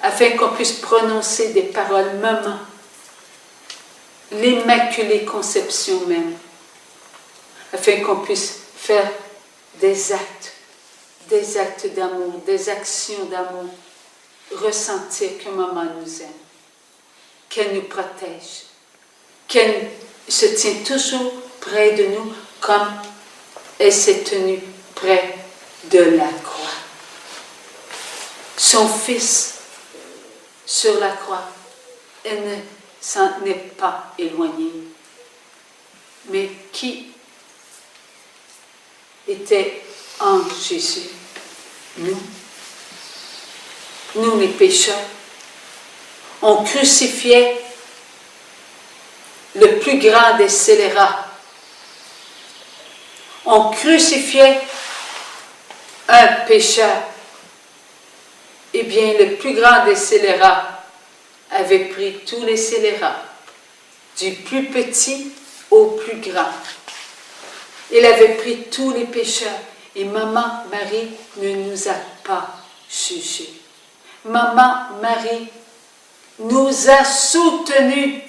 afin qu'on puisse prononcer des paroles maman, l'Immaculée Conception même, afin qu'on puisse faire des actes d'amour, des actions d'amour, ressentir que maman nous aime, qu'elle nous protège, qu'elle se tient toujours près de nous comme elle s'est tenue près de la croix. Son Fils sur la croix, elle ne s'en est pas éloignée. Mais qui était en Jésus? Nous les pécheurs. On crucifiait le plus grand des scélérats. On crucifiait un pécheur. Eh bien, le plus grand des scélérats avait pris tous les scélérats, du plus petit au plus grand. Il avait pris tous les pécheurs. Et Maman Marie ne nous a pas jugés. Maman Marie nous a soutenus,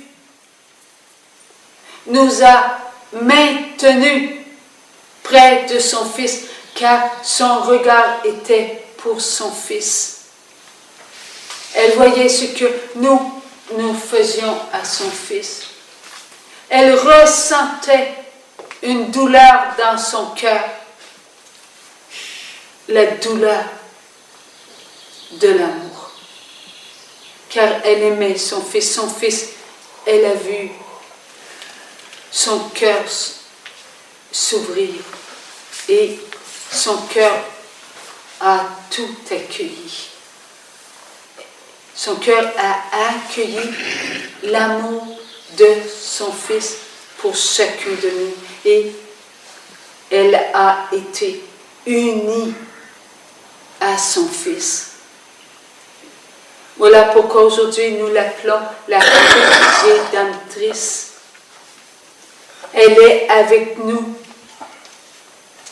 nous a maintenus près de son Fils, car son regard était pour son Fils. Elle voyait ce que nous faisions à son Fils. Elle ressentait une douleur dans son cœur, la douleur de l'amour. Car elle aimait son Fils. Son Fils, elle a vu son cœur s'ouvrir et son cœur a tout accueilli. Son cœur a accueilli l'amour de son Fils pour chacun de nous. Et elle a été unie à son Fils. Voilà pourquoi aujourd'hui nous l'appelons la Rédemptrice. Elle est avec nous.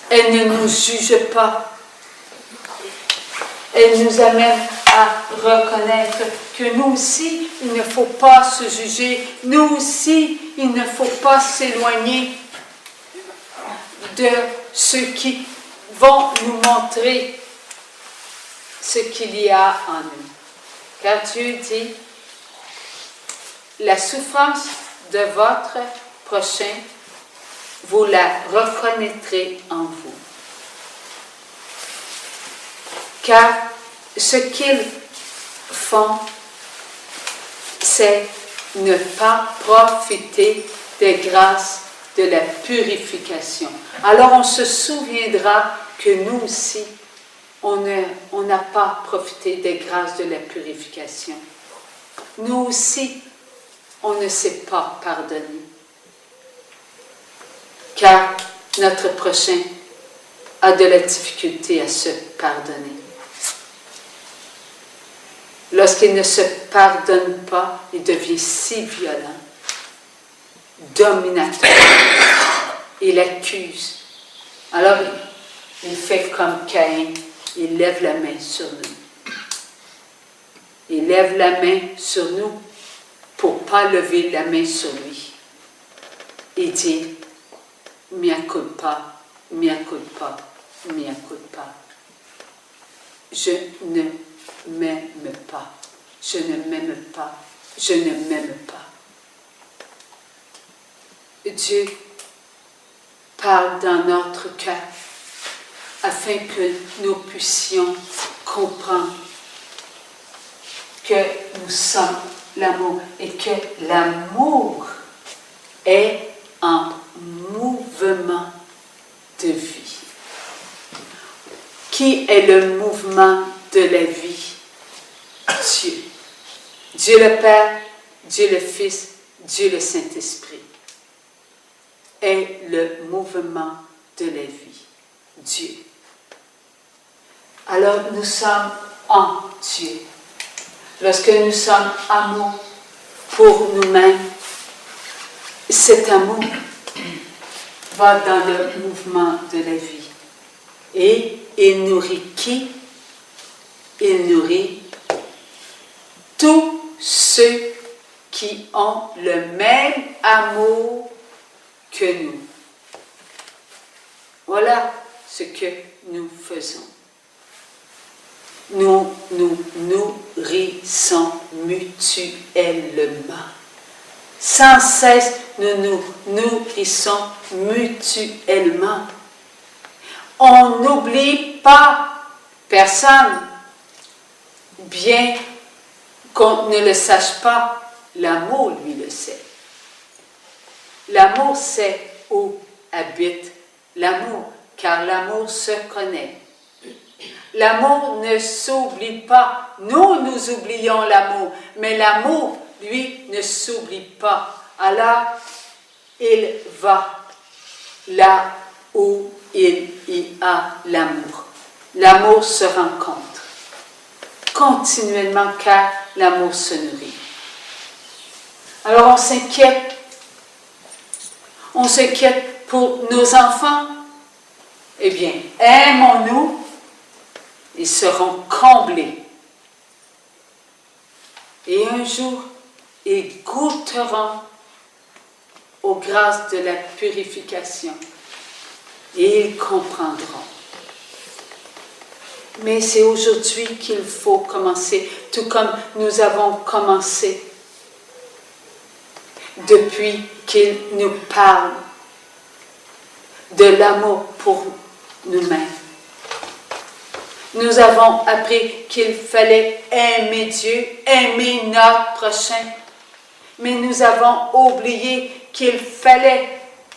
Elle ne nous juge pas. Elle nous amène à reconnaître que nous aussi, il ne faut pas se juger. Nous aussi, il ne faut pas s'éloigner de ceux qui vont nous montrer ce qu'il y a en nous. Car Dieu dit, la souffrance de votre prochain, vous la reconnaîtrez en vous. Car ce qu'ils font, c'est ne pas profiter des grâces de la purification. Alors on se souviendra que nous aussi, on n'a pas profité des grâces de la purification. Nous aussi, on ne s'est pas pardonné. Car notre prochain a de la difficulté à se pardonner. Lorsqu'il ne se pardonne pas, il devient si violent, dominateur. Il accuse. Alors, il fait comme Caïn, il lève la main sur nous. Il lève la main sur nous pour ne pas lever la main sur lui. Il dit, mea culpa, mea culpa, mea culpa. Je ne m'aime pas, je ne m'aime pas, je ne m'aime pas. Dieu parle dans notre cœur afin que nous puissions comprendre que nous sommes l'amour et que l'amour est en mouvement de vie. Qui est le mouvement de la vie? Dieu. Dieu le Père, Dieu le Fils, Dieu le Saint-Esprit est le mouvement de la vie. Dieu. Alors nous sommes en Dieu. Lorsque nous sommes amour pour nous-mêmes, cet amour va dans le mouvement de la vie. Et il nourrit qui? Il nourrit tous ceux qui ont le même amour que nous. Voilà ce que nous faisons. Nous nous nourrissons mutuellement. Sans cesse, nous nous nourrissons mutuellement. On n'oublie pas personne, bien qu'on ne le sache pas, l'amour, lui, le sait. L'amour sait où habite l'amour, car l'amour se connaît. L'amour ne s'oublie pas. Nous oublions l'amour, mais l'amour, lui, ne s'oublie pas. Alors, il va là où il y a l'amour. L'amour se rencontre continuellement, car l'amour se nourrit. Alors, on s'inquiète. On s'inquiète pour nos enfants. Eh bien, aimons-nous. Ils seront comblés. Et un jour, ils goûteront aux grâces de la purification. Et ils comprendront. Mais c'est aujourd'hui qu'il faut commencer, tout comme nous avons commencé depuis qu'il nous parle de l'amour pour nous-mêmes. Nous avons appris qu'il fallait aimer Dieu, aimer notre prochain. Mais nous avons oublié qu'il fallait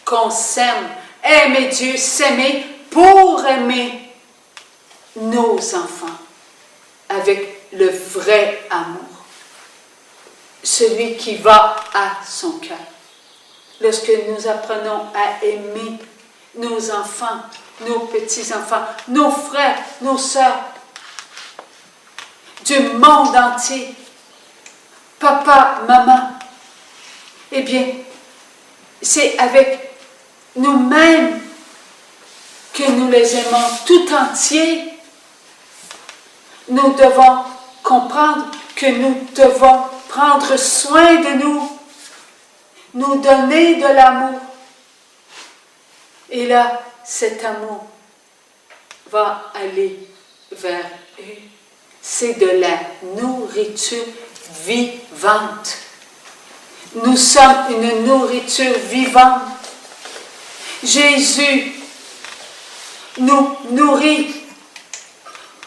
qu'on s'aime. Aimer Dieu, s'aimer pour aimer nos enfants avec le vrai amour. Celui qui va à son cœur. Lorsque nous apprenons à aimer nos enfants, nos petits-enfants, nos frères, nos sœurs, du monde entier, papa, maman, eh bien, c'est avec nous-mêmes que nous les aimons tout entiers. Nous devons comprendre que nous devons prendre soin de nous donner de l'amour. Et là, cet amour va aller vers eux. C'est de la nourriture vivante. Nous sommes une nourriture vivante. Jésus nous nourrit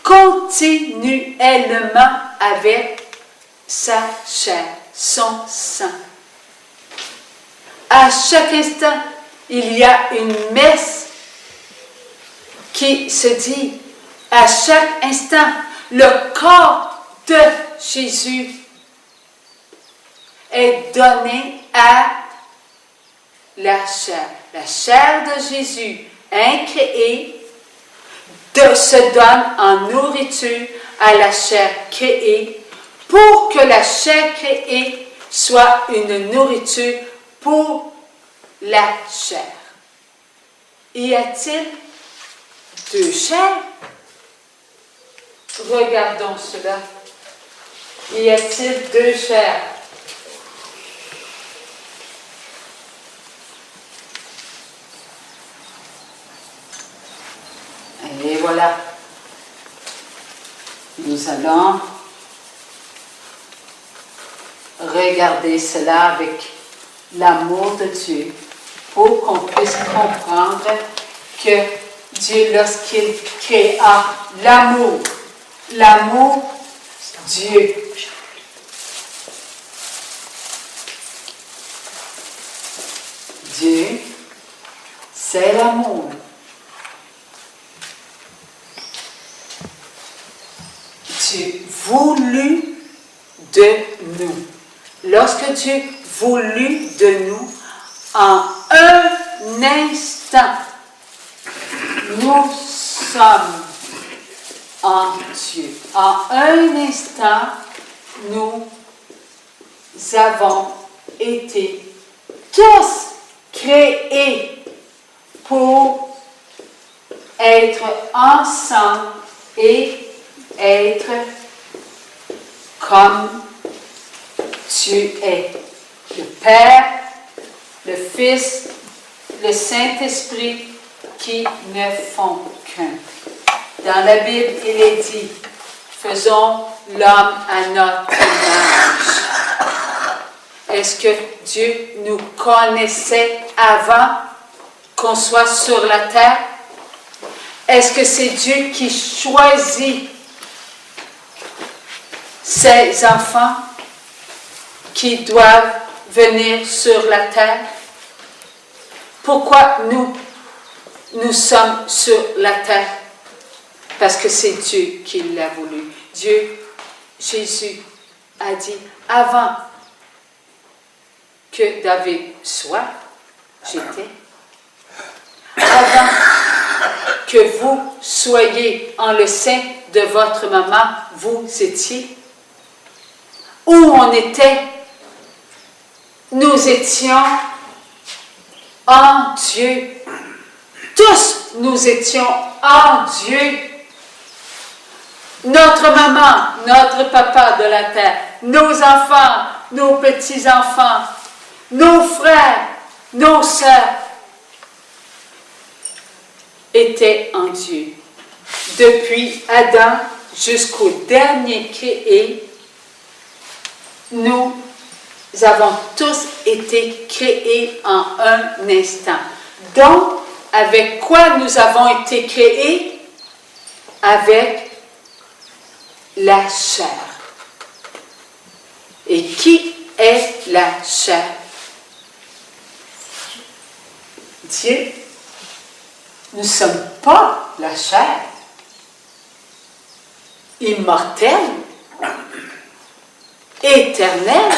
continuellement avec sa chair, son sang. À chaque instant, il y a une messe qui se dit, à chaque instant, le corps de Jésus est donné à la chair. La chair de Jésus, incréée, se donne en nourriture à la chair créée pour que la chair créée soit une nourriture pour la chair. Y a-t-il deux chairs? Regardons cela. Y a-t-il deux chairs? Et voilà. Nous allons regarder cela avec l'amour de Dieu pour qu'on puisse comprendre que Dieu, lorsqu'il créa l'amour, Dieu, c'est l'amour. Dieu voulut de nous. Lorsque Dieu voulut de nous, en un instant, nous sommes en Dieu. En un instant, nous avons été tous créés pour être ensemble et être comme tu es. Le Père, le Fils, le Saint-Esprit qui ne font qu'un. Dans la Bible, il est dit, faisons l'homme à notre image. Est-ce que Dieu nous connaissait avant qu'on soit sur la terre? Est-ce que c'est Dieu qui choisit ses enfants qui doivent venir sur la terre? Pourquoi nous sommes sur la terre? Parce que c'est Dieu qui l'a voulu. Jésus a dit, avant que David soit, j'étais. Avant que vous soyez en le sein de votre maman, vous étiez. Où on était, nous étions en Dieu. Tous nous étions en Dieu. Notre maman, notre papa de la terre, nos enfants, nos petits-enfants, nos frères, nos sœurs étaient en Dieu. Depuis Adam jusqu'au dernier créé, nous avons tous été créés en un instant. Donc, avec quoi nous avons été créés? Avec la chair. Et qui est la chair? Dieu. Nous ne sommes pas la chair. Immortelle, éternelle,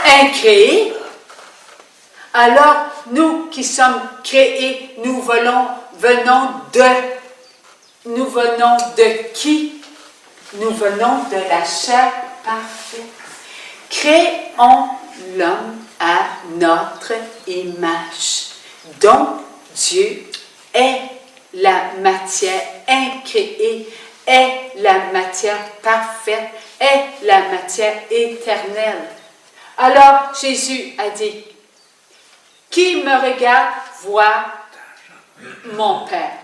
incréée. Alors, nous qui sommes créés, nous venons de qui? Nous venons de la chair parfaite. Créons l'homme à notre image. Donc, Dieu est la matière incréée, est la matière parfaite, est la matière éternelle. Alors, Jésus a dit, qui me regarde voit mon Père.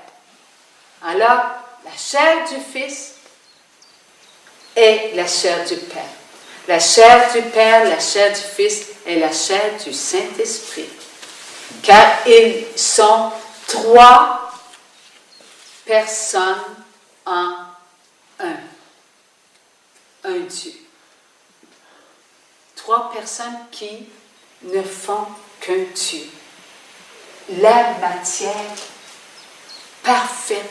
Alors, la chair du Fils est la chair du Père. La chair du Père, la chair du Fils est la chair du Saint-Esprit. Car ils sont trois personnes en un. Un Dieu. Trois personnes qui ne font qu'un Dieu. La matière parfaite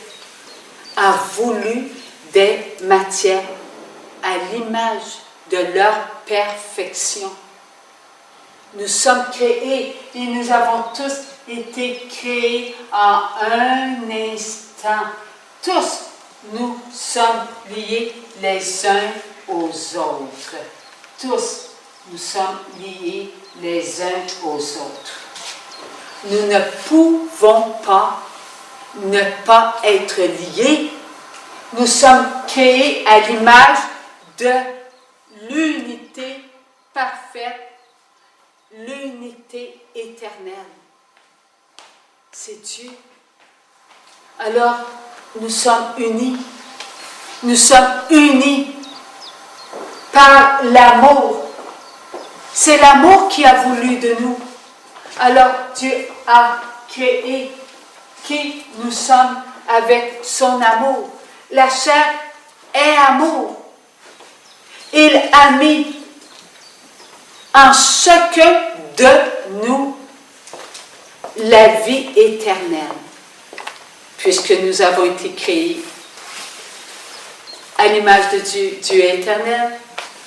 a voulu des matières à l'image de leur perfection. Nous sommes créés et nous avons tous été créés en un instant. Tous, nous sommes liés les uns aux autres. Tous, nous sommes liés les uns aux autres. Nous ne pouvons pas ne pas être liés. Nous sommes créés à l'image de l'unité parfaite, l'unité éternelle. C'est Dieu. Alors, nous sommes unis. Nous sommes unis par l'amour. C'est l'amour qui a voulu de nous. Alors, Dieu a créé qui nous sommes avec son amour. La chair est amour. Il a mis en chacun de nous la vie éternelle, puisque nous avons été créés à l'image de Dieu. Dieu est éternel,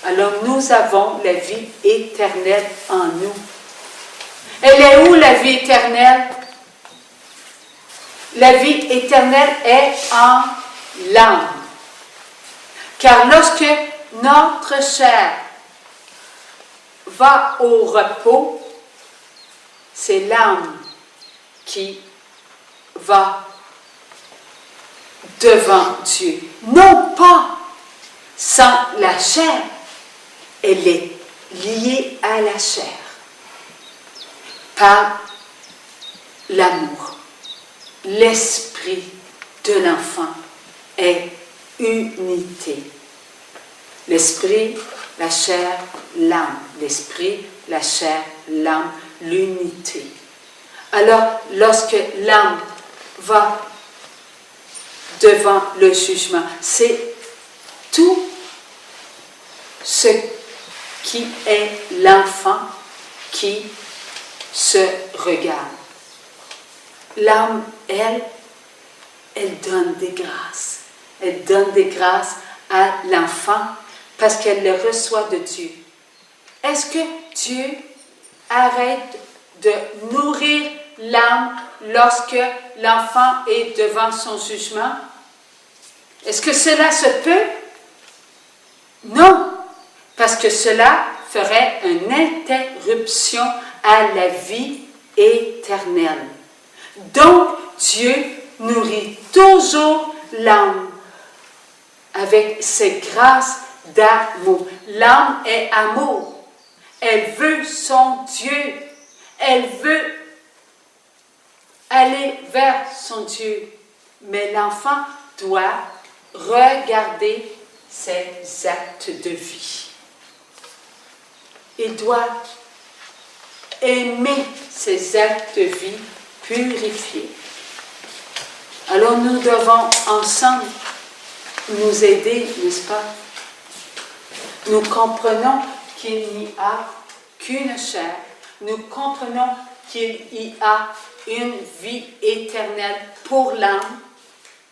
alors nous avons la vie éternelle en nous. Elle est où la vie éternelle? La vie éternelle est en l'âme. Car lorsque notre chair va au repos, c'est l'âme qui va devant Dieu. Non pas sans la chair, elle est liée à la chair par l'amour. L'esprit de l'enfant est unité. L'esprit, la chair, l'âme. L'esprit, la chair, l'âme, l'unité. Alors, lorsque l'âme va devant le jugement, c'est tout ce qui est l'enfant qui se regarde. L'âme, elle donne des grâces. Elle donne des grâces à l'enfant parce qu'elle le reçoit de Dieu. Est-ce que Dieu arrête de nourrir l'âme lorsque l'enfant est devant son jugement? Est-ce que cela se peut? Non, parce que cela ferait une interruption à la vie éternelle. Donc, Dieu nourrit toujours l'âme avec ses grâces d'amour. L'âme est amour. Elle veut son Dieu. Elle veut aller vers son Dieu. Mais l'enfant doit regarder ses actes de vie. Il doit aimer ses actes de vie purifiés. Alors nous devons ensemble nous aider, n'est-ce pas? Nous comprenons qu'il n'y a qu'une chair. Nous comprenons qu'il y a une vie éternelle pour l'âme,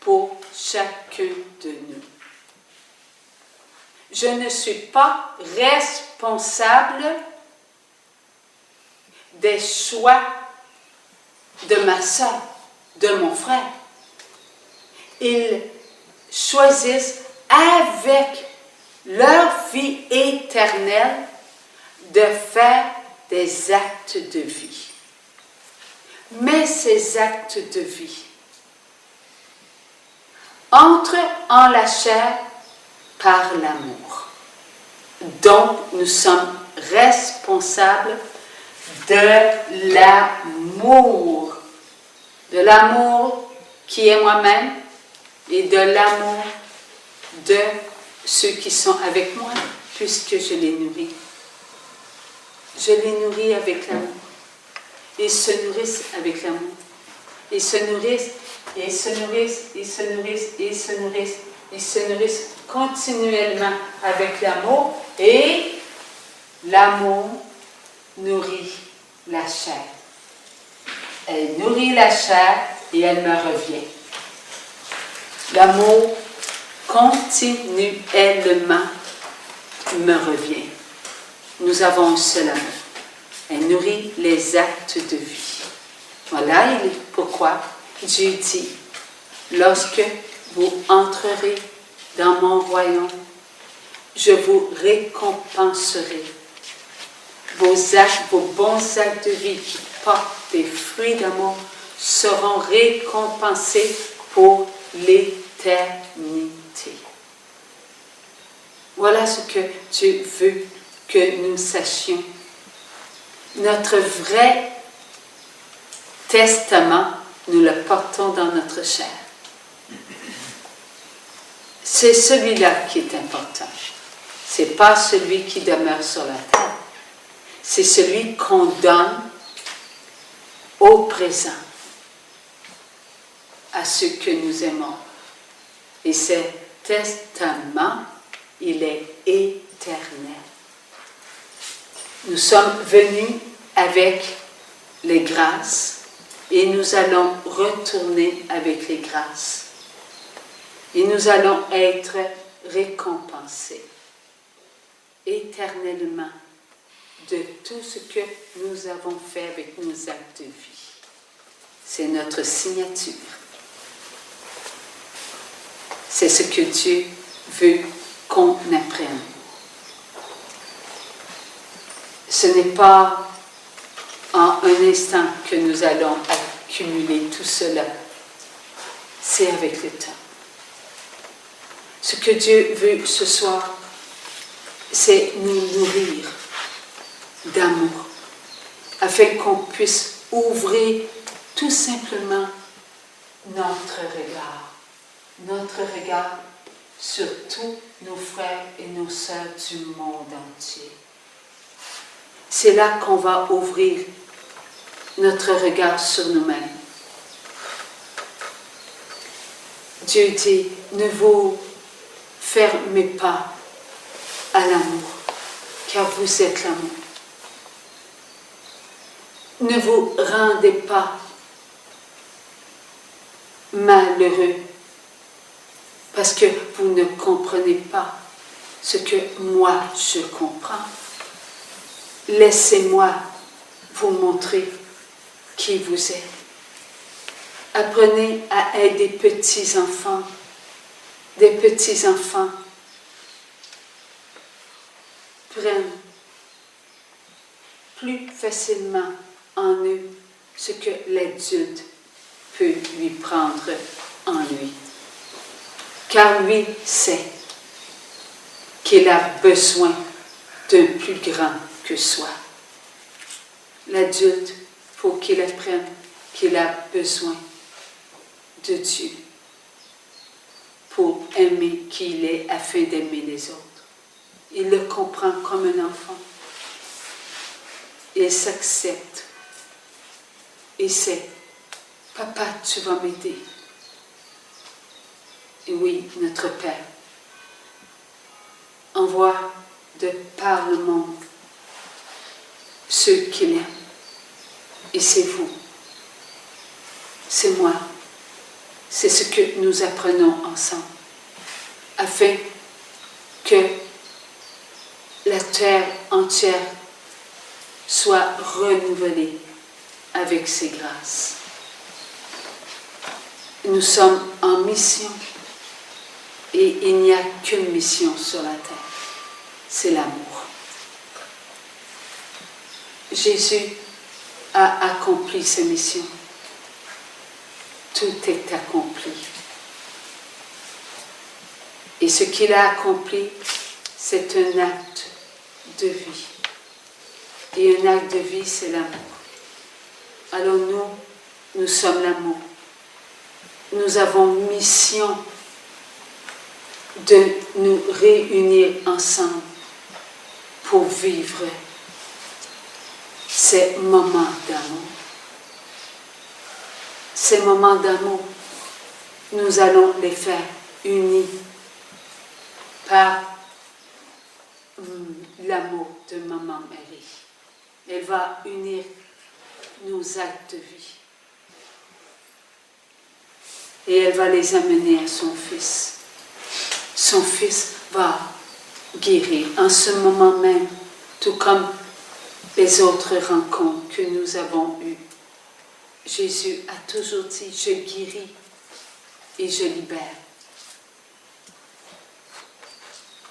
pour chacun de nous. Je ne suis pas responsable des choix de ma soeur, de mon frère. Ils choisissent avec leur vie éternelle de faire des actes de vie. Mais ces actes de vie entrent en la chair par l'amour. Donc, nous sommes responsables de l'amour. De l'amour qui est moi-même et de l'amour de ceux qui sont avec moi, puisque je les nourris. Je les nourris avec l'amour. Ils se nourrissent avec l'amour. Ils se nourrissent, et ils se nourrissent, ils se nourrissent, ils se nourrissent, ils se nourrissent continuellement avec l'amour, et l'amour nourrit la chair. Elle nourrit la chair et elle me revient. L'amour continuellement me revient. Nous avons un seul amour. Elle nourrit les actes de vie. Voilà pourquoi Dieu dit, lorsque vous entrerez dans mon royaume, je vous récompenserai. Vos actes, vos bons actes de vie qui portent des fruits d'amour seront récompensés pour l'éternité. Voilà ce que Dieu veut que nous sachions. Notre vrai testament, nous le portons dans notre chair. C'est celui-là qui est important. Ce n'est pas celui qui demeure sur la terre. C'est celui qu'on donne au présent à ceux que nous aimons. Et ce testament, il est éternel. Nous sommes venus avec les grâces et nous allons retourner avec les grâces. Et nous allons être récompensés éternellement de tout ce que nous avons fait avec nos actes de vie. C'est notre signature. C'est ce que Dieu veut qu'on apprenne. Ce n'est pas en un instant que nous allons accumuler tout cela. C'est avec le temps. Ce que Dieu veut ce soir, c'est nous nourrir d'amour, afin qu'on puisse ouvrir tout simplement notre regard sur tous nos frères et nos sœurs du monde entier. C'est là qu'on va ouvrir notre regard sur nous-mêmes. Dieu dit, ne vous fermez pas à l'amour, car vous êtes l'amour. Ne vous rendez pas malheureux parce que vous ne comprenez pas ce que moi je comprends. Laissez-moi vous montrer qui vous êtes. Apprenez à être des petits-enfants prennent plus facilement en eux ce que l'adulte peut lui prendre en lui. Car lui sait qu'il a besoin d'un plus grand que soi. L'adulte, faut qu'il apprenne qu'il a besoin de Dieu pour aimer qui il est afin d'aimer les autres. Il le comprend comme un enfant. Il s'accepte. Et sait, papa, tu vas m'aider. Et oui, notre Père envoie de par le monde ceux qu'il aime. Et c'est vous. C'est moi. C'est ce que nous apprenons ensemble. Afin que la terre entière soit renouvelée avec ses grâces. Nous sommes en mission et il n'y a qu'une mission sur la terre, c'est l'amour. Jésus a accompli sa mission. Tout est accompli. Et ce qu'il a accompli, c'est un acte de vie. Et un acte de vie, c'est l'amour. Alors nous sommes l'amour. Nous avons mission de nous réunir ensemble pour vivre ces moments d'amour. Ces moments d'amour, nous allons les faire unis par l'amour de Maman Marie. Elle va unir nos actes de vie. Et elle va les amener à son Fils. Son Fils va guérir en ce moment même, tout comme les autres rencontres que nous avons eues. Jésus a toujours dit, je guéris et je libère.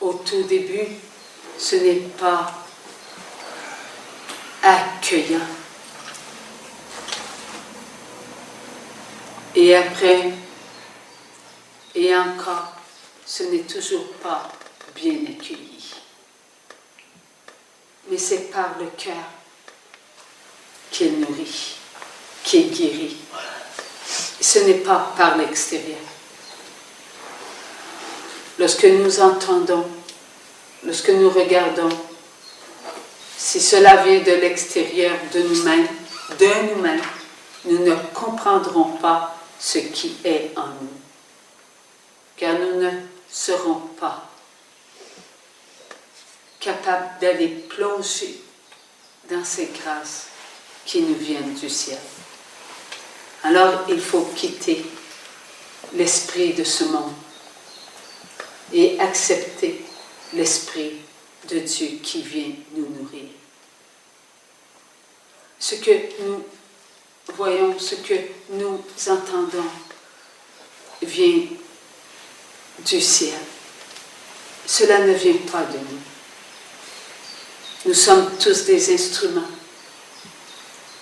Au tout début, ce n'est pas accueillant. Et après, et encore, ce n'est toujours pas bien accueilli. Mais c'est par le cœur qu'il nourrit, qu'il guérit. Ce n'est pas par l'extérieur. Lorsque nous entendons, lorsque nous regardons, si cela vient de l'extérieur de nous-mêmes, nous ne comprendrons pas ce qui est en nous. Car nous ne serons pas capables d'aller plonger dans ces grâces qui nous viennent du ciel. Alors il faut quitter l'esprit de ce monde et accepter l'esprit de Dieu qui vient nous nourrir. Ce que nous voyons, ce que nous entendons vient du ciel. Cela ne vient pas de nous. Nous sommes tous des instruments.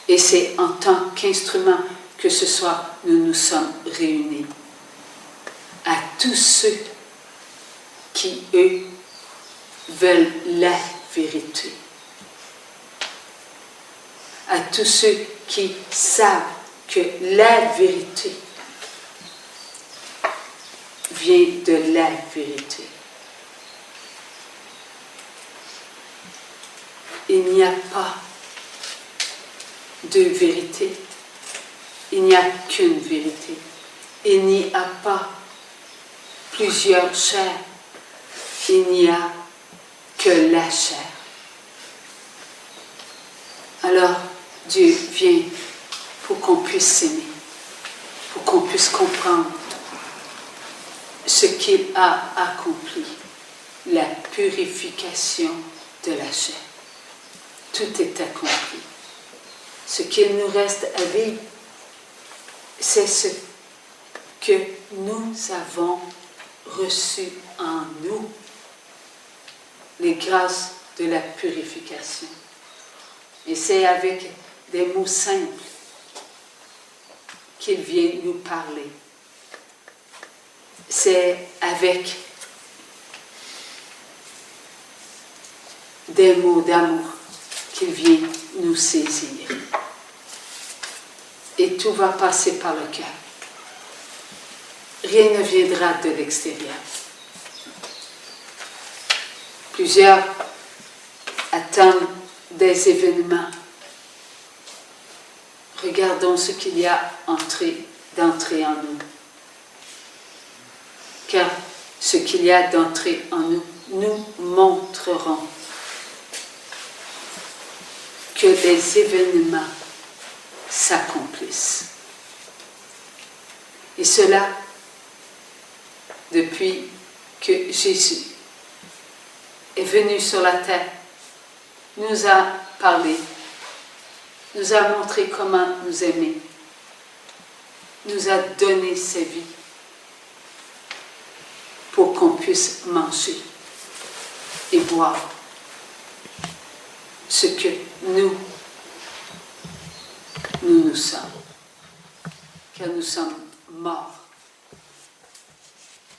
Et c'est en tant qu'instruments que ce soir nous nous sommes réunis. À tous ceux qui, eux, veulent la vérité. À tous ceux qui savent que la vérité vient de la vérité. Il n'y a pas de vérité. Il n'y a qu'une vérité. Il n'y a pas plusieurs chairs. Il n'y a que la chair. Alors, Dieu vient pour qu'on puisse s'aimer, pour qu'on puisse comprendre ce qu'il a accompli, la purification de la chair. Tout est accompli. Ce qu'il nous reste à vivre, c'est ce que nous avons reçu en nous, les grâces de la purification. Et c'est avec des mots simples qu'il vient nous parler. C'est avec des mots d'amour qu'il vient nous saisir. Et tout va passer par le cœur. Rien ne viendra de l'extérieur. Plusieurs attendent des événements. Regardons ce qu'il y a d'entrée en nous. Car ce qu'il y a d'entrée en nous, nous montrerons que les événements s'accomplissent. Et cela, depuis que Jésus est venu sur la terre, nous a parlé, nous a montré comment nous aimer, nous a donné sa vie pour qu'on puisse manger et boire ce que nous sommes, car nous sommes morts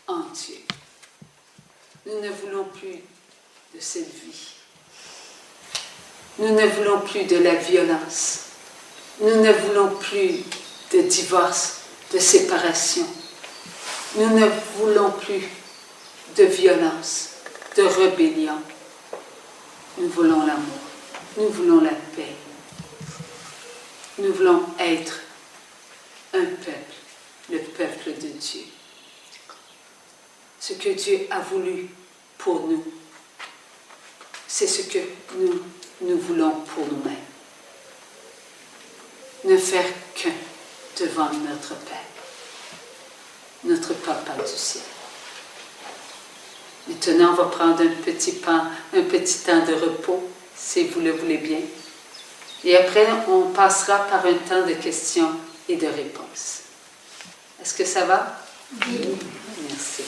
en Dieu. Nous ne voulons plus de cette vie. Nous ne voulons plus de la violence. Nous ne voulons plus de divorce, de séparation. Nous ne voulons plus de violence, de rébellion. Nous voulons l'amour. Nous voulons la paix. Nous voulons être un peuple, le peuple de Dieu. Ce que Dieu a voulu pour nous, c'est ce que nous voulons pour nous-mêmes. Ne faire qu'un devant notre Père, notre Papa du ciel. Maintenant, on va prendre un petit temps de repos, si vous le voulez bien. Et après, on passera par un temps de questions et de réponses. Est-ce que ça va? Oui. Merci.